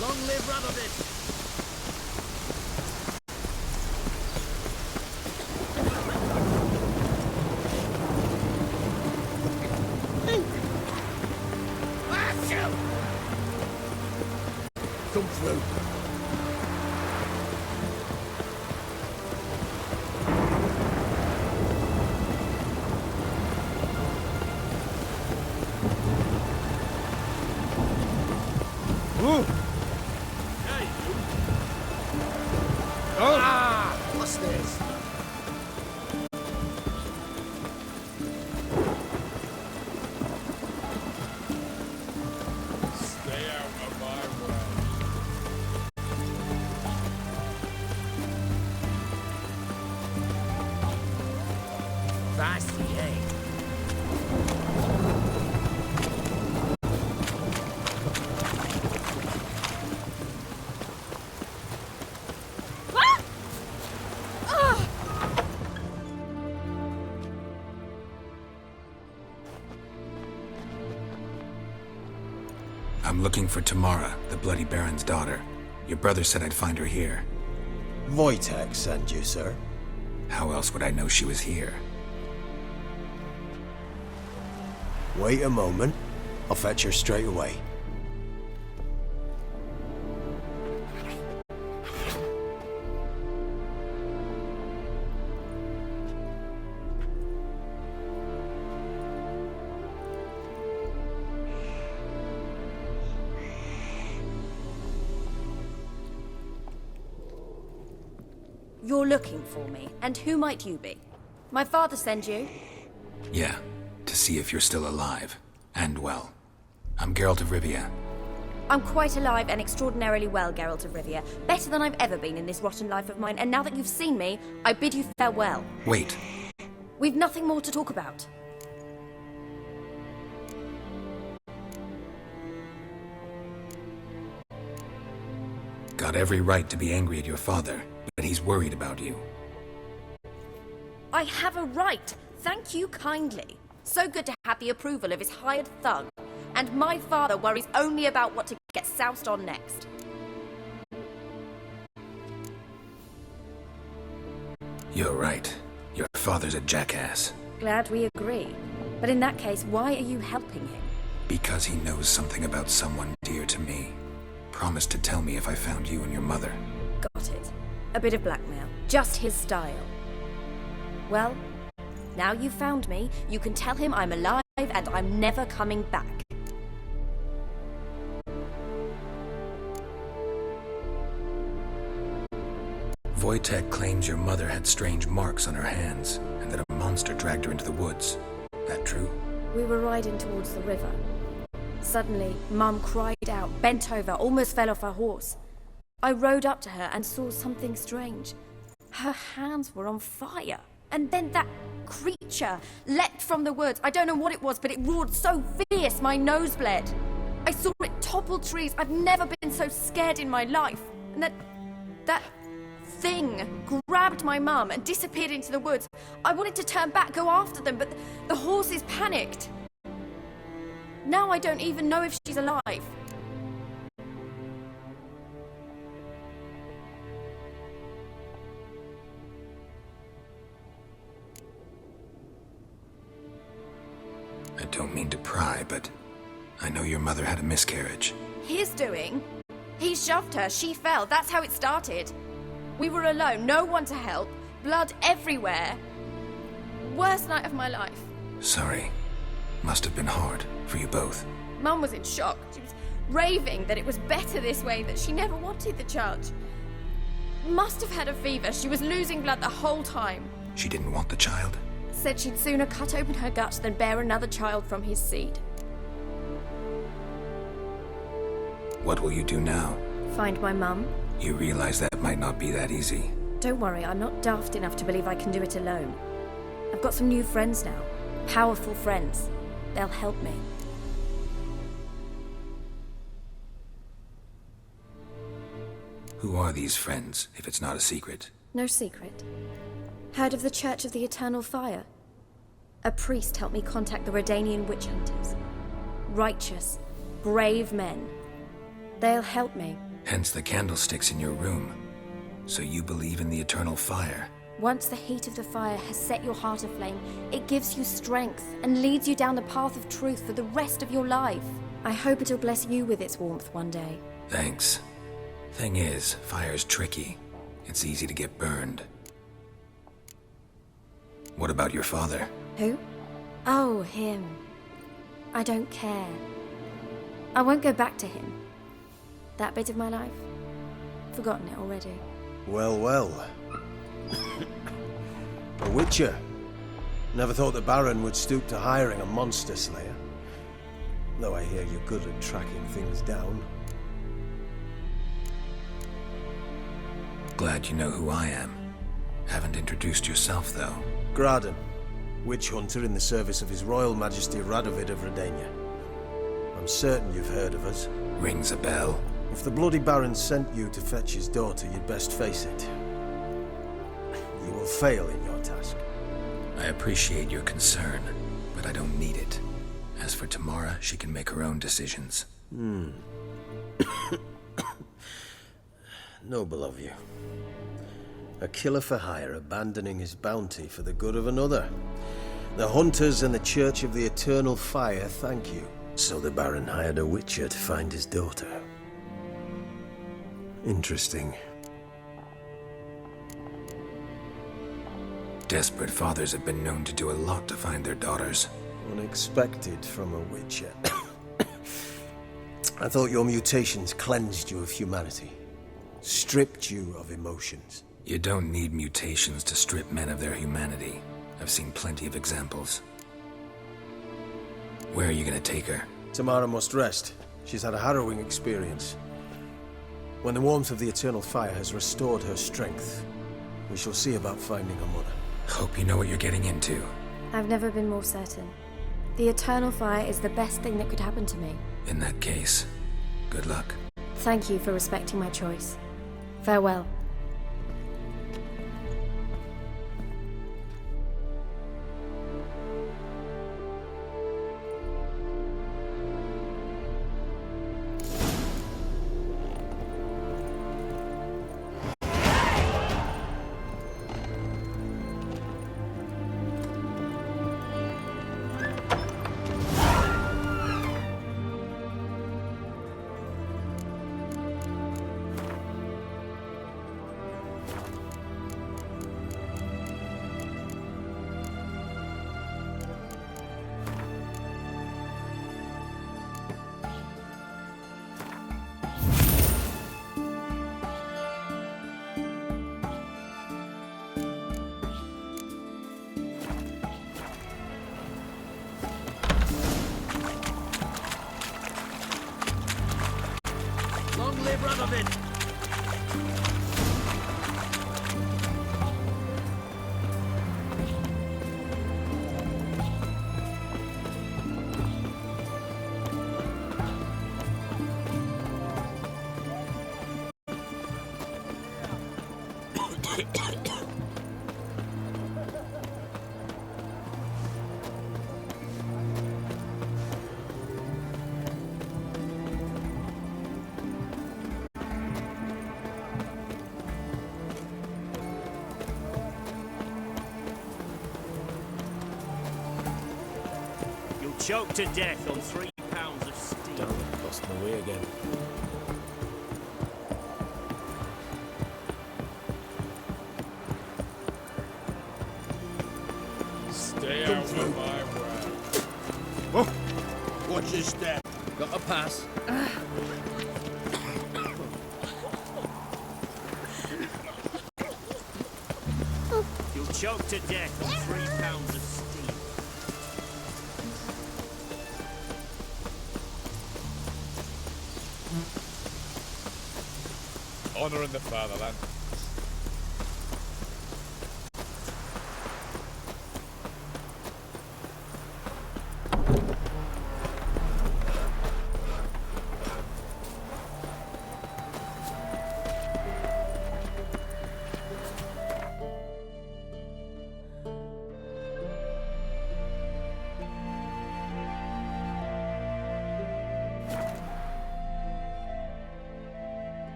Long live Radovid! Come through. What's this? Stay out of my way. Feisty, eh? I'm looking for Tamara, the Bloody Baron's daughter. Your brother said I'd find her here. Wojtek sent you, sir. How else would I know she was here? Wait a moment. I'll fetch her straight away. You're looking for me, and who might you be? My father sent you? Yeah, to see if you're still alive. And well. I'm Geralt of Rivia. I'm quite alive and extraordinarily well, Geralt of Rivia. Better than I've ever been in this rotten life of mine, and now that you've seen me, I bid you farewell. Wait. We've nothing more to talk about. Got every right to be angry at your father, but he's worried about you. I have a right. Thank you kindly. So good to have the approval of his hired thug. And my father worries only about what to get soused on next. You're right. Your father's a jackass. Glad we agree. But in that case, why are you helping him? Because he knows something about someone dear to me. Promised to tell me if I found you and your mother. Got it. A bit of blackmail. Just his style. Well, now you've found me, you can tell him I'm alive and I'm never coming back. Wojtek claims your mother had strange marks on her hands, and that a monster dragged her into the woods. That true? We were riding towards the river. Suddenly, Mum cried out, bent over, almost fell off her horse. I rode up to her and saw something strange. Her hands were on fire. And then that creature leapt from the woods. I don't know what it was, but it roared so fierce my nose bled. I saw it topple trees. I've never been so scared in my life. And that thing grabbed my mum and disappeared into the woods. I wanted to turn back, go after them, but the horses panicked. Now I don't even know if she's alive. I don't mean to pry, but I know your mother had a miscarriage. His doing? He shoved her, she fell, that's how it started. We were alone, no one to help, blood everywhere. Worst night of my life. Sorry. Must have been hard for you both. Mum was in shock. She was raving that it was better this way, that she never wanted the child. Must have had a fever. She was losing blood the whole time. She didn't want the child? Said she'd sooner cut open her gut than bear another child from his seed. What will you do now? Find my mum. You realize that might not be that easy. Don't worry, I'm not daft enough to believe I can do it alone. I've got some new friends now. Powerful friends. They'll help me. Who are these friends, if it's not a secret? No secret. Heard of the Church of the Eternal Fire? A priest helped me contact the Redanian witch hunters. Righteous, brave men. They'll help me. Hence the candlesticks in your room. So you believe in the eternal fire? Once the heat of the fire has set your heart aflame, it gives you strength and leads you down the path of truth for the rest of your life. I hope it'll bless you with its warmth one day. Thanks. Thing is, fire's tricky. It's easy to get burned. What about your father? Who? Oh, him. I don't care. I won't go back to him. That bit of my life? Forgotten it already. Well, well. A witcher. Never thought the Baron would stoop to hiring a monster slayer. Though I hear you're good at tracking things down. Glad you know who I am. Haven't introduced yourself, though. Graden, witch hunter in the service of His Royal Majesty Radovid of Redania. I'm certain you've heard of us. Rings a bell. If the Bloody Baron sent you to fetch his daughter, you'd best face it. You will fail in your task. I appreciate your concern, but I don't need it. As for Tamara, she can make her own decisions. Noble of you. A killer for hire abandoning his bounty for the good of another. The hunters and the Church of the Eternal Fire thank you. So the Baron hired a witcher to find his daughter. Interesting. Desperate fathers have been known to do a lot to find their daughters. Unexpected from a witcher. I thought your mutations cleansed you of humanity. Stripped you of emotions. You don't need mutations to strip men of their humanity. I've seen plenty of examples. Where are you gonna take her? Tamara must rest. She's had a harrowing experience. When the warmth of the Eternal Fire has restored her strength, we shall see about finding her mother. Hope you know what you're getting into. I've never been more certain. The Eternal Fire is the best thing that could happen to me. In that case, good luck. Thank you for respecting my choice. Farewell. moving! You'll choke to death on 3 pounds of steel. Damn, lost my way again. Stay out of my way. Watch your step. Got a pass. You'll choke to death on 3 pounds of steel. Honouring the fatherland.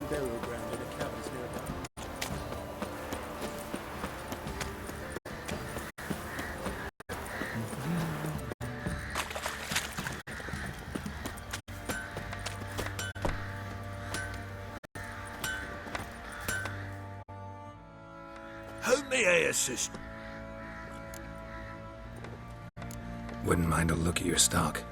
Burial ground in the caverns nearby. How may I assist? Wouldn't mind a look at your stock.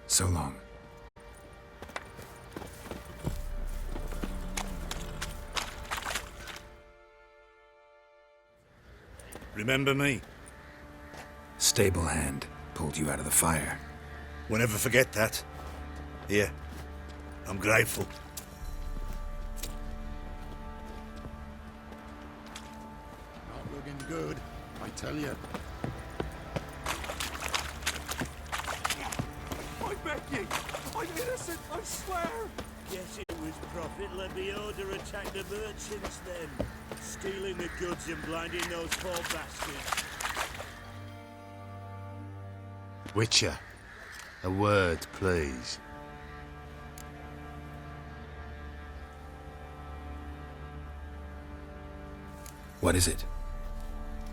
So long. Remember me? Stable hand pulled you out of the fire. We'll never forget that. Here, I'm grateful. good, I tell you. I beg you! I'm innocent, I swear! Guess it was Prophet Lebioda attacked the merchants then. Stealing the goods and blinding those poor bastards. Witcher, a word, please. What is it?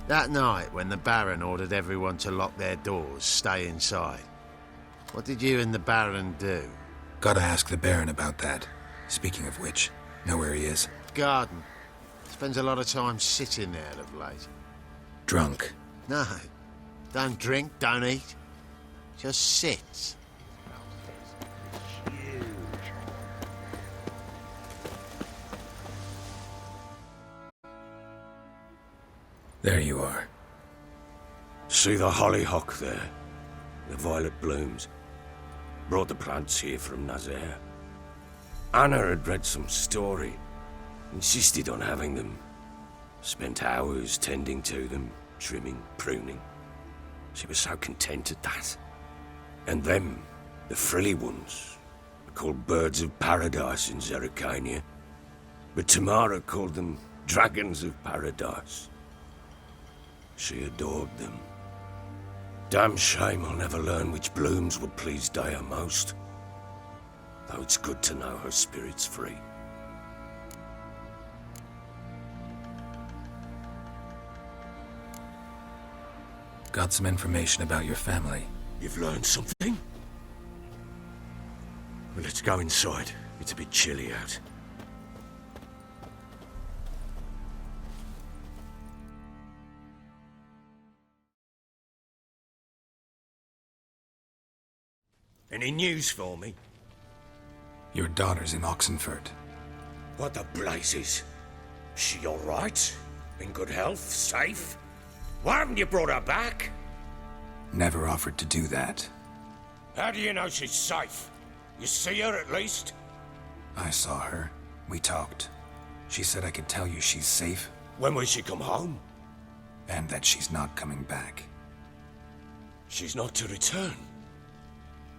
That night, when the Baron ordered everyone to lock their doors, stay inside, what did you and the Baron do? Gotta ask the Baron about that. Speaking of which, know where he is? Garden. Spends a lot of time sitting there of late. Drunk. No. Don't drink, don't eat. Just sits. There you are. See the hollyhock there? The violet blooms. Brought the plants here from Nazaire. Anna had read some story. Insisted on having them. Spent hours tending to them, trimming, pruning. She was so content at that. And them, the frilly ones, are called birds of paradise in Zerrikania. But Tamara called them dragons of paradise. She adored them. Damn shame I'll never learn which blooms would please Daya most. Though it's good to know her spirit's free. Got some information about your family. You've learned something? Well, let's go inside. It's a bit chilly out. Any news for me? Your daughter's in Oxenfurt. What the blazes? She all right? In good health? Safe? Why haven't you brought her back? Never offered to do that. How do you know she's safe? You see her at least? I saw her. We talked. She said I could tell you she's safe. When will she come home? And that she's not coming back. She's not to return.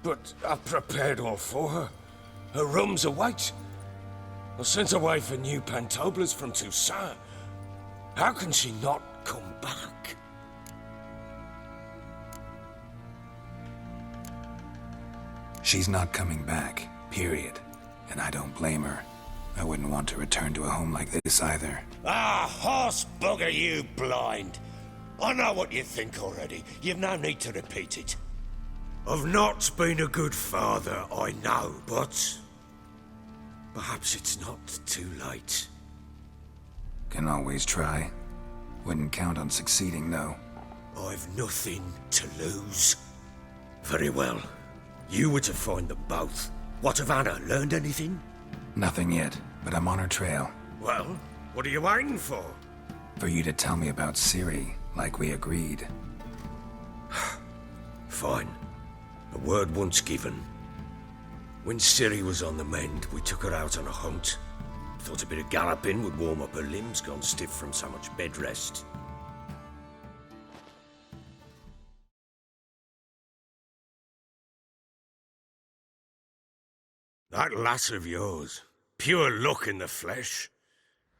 But I've prepared all for her. Her rooms await. I sent away for new pantoblas from Toussaint. How can she not come back? She's not coming back, period. And I don't blame her. I wouldn't want to return to a home like this either. Ah, horse bugger you, blind. I know what you think already. You've no need to repeat it. I've not been a good father, I know, but perhaps it's not too late. Can always try. Wouldn't count on succeeding, though. I've nothing to lose. Very well. You were to find them both. What of Anna? Learned anything? Nothing yet, but I'm on her trail. Well, what are you waiting for? For you to tell me about Ciri, like we agreed. Fine. A word once given. When Ciri was on the mend, we took her out on a hunt. Thought a bit of galloping would warm up her limbs, gone stiff from so much bed rest. That lass of yours, pure luck in the flesh.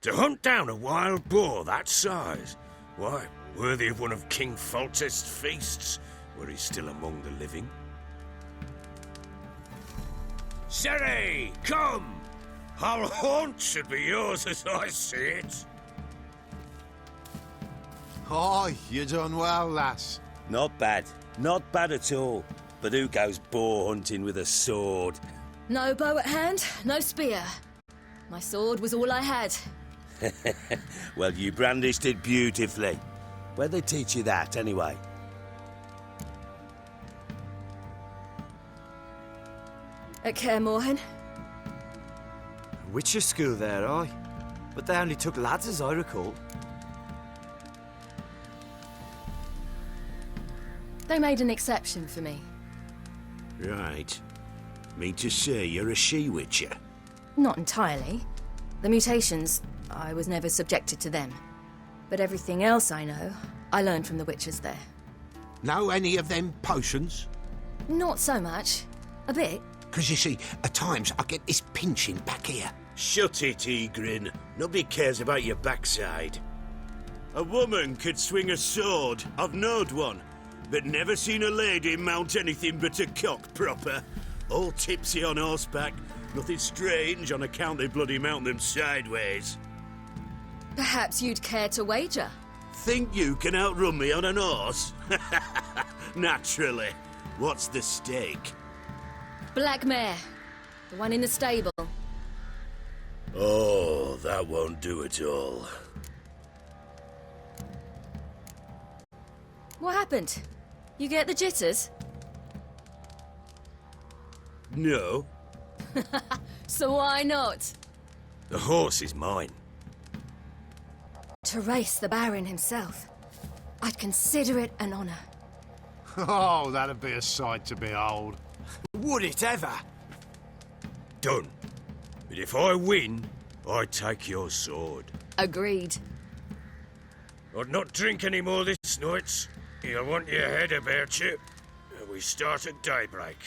To hunt down a wild boar that size, why, worthy of one of King Foltest's feasts, were he still among the living. Ciri, come! Our haunt should be yours as I see it. Aye, you done well, lass. Not bad. Not bad at all. But who goes boar hunting with a sword? No bow at hand, no spear. My sword was all I had. Well, you brandished it beautifully. Where'd they teach you that, anyway? At Kaer Morhen. Witcher school there, aye. But they only took lads, as I recall. They made an exception for me. Right. Mean to say you're a she-witcher? Not entirely. The mutations, I was never subjected to them. But everything else I know, I learned from the witches there. Know any of them potions? Not so much. A bit. 'Cause you see, at times I get this pinching back here. Shut it, Egrin. Nobody cares about your backside. A woman could swing a sword. I've knowed one. But never seen a lady mount anything but a cock proper. All tipsy on horseback. Nothing strange on account they bloody mount them sideways. Perhaps you'd care to wager? Think you can outrun me on an horse? Naturally. What's the stake? Black mare. The one in the stable. Oh, that won't do at all. What happened? You get the jitters? No. So why not? The horse is mine. To race the Baron himself. I'd consider it an honor. Oh, that'd be a sight to behold. Would it ever? Done. But if I win, I take your sword. Agreed. I'd not drink any more this night. You'll want your head about you. We start at daybreak.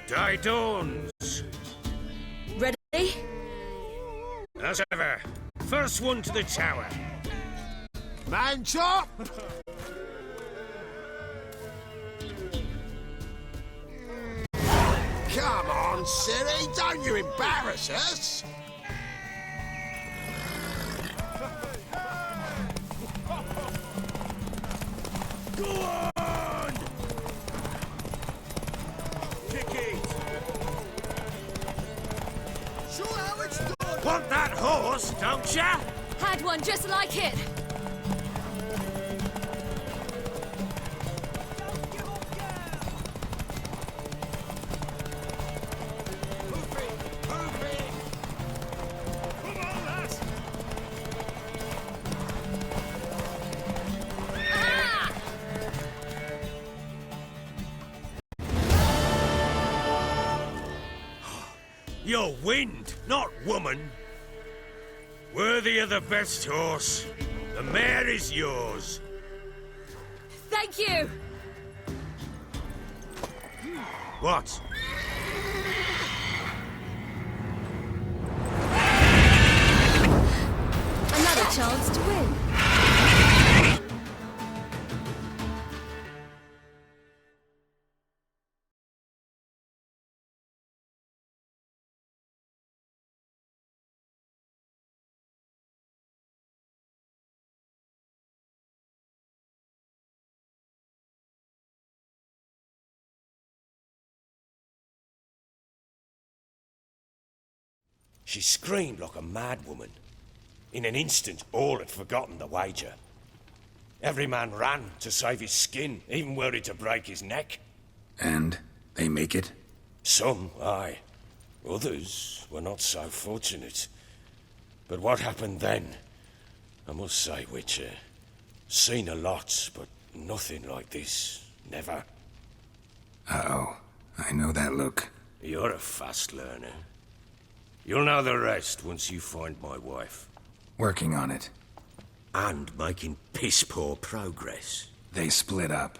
The day dawns. Ready? As ever, first one to the tower. Man chop! Come on, silly, don't you embarrass us! Go on! Kick it! Show how it's done! Want that horse, don't ya? Had one just like it. You're wind, not woman. Worthy of the best horse. The mare is yours. Thank you. What? Another chance to win. She screamed like a mad woman. In an instant, all had forgotten the wager. Every man ran to save his skin, even worried to break his neck. And they make it? Some, aye. Others were not so fortunate. But what happened then? I must say, Witcher, seen a lot, but nothing like this. Never. Uh-oh. I know that look. You're a fast learner. You'll know the rest once you find my wife. Working on it. And making piss-poor progress. They split up.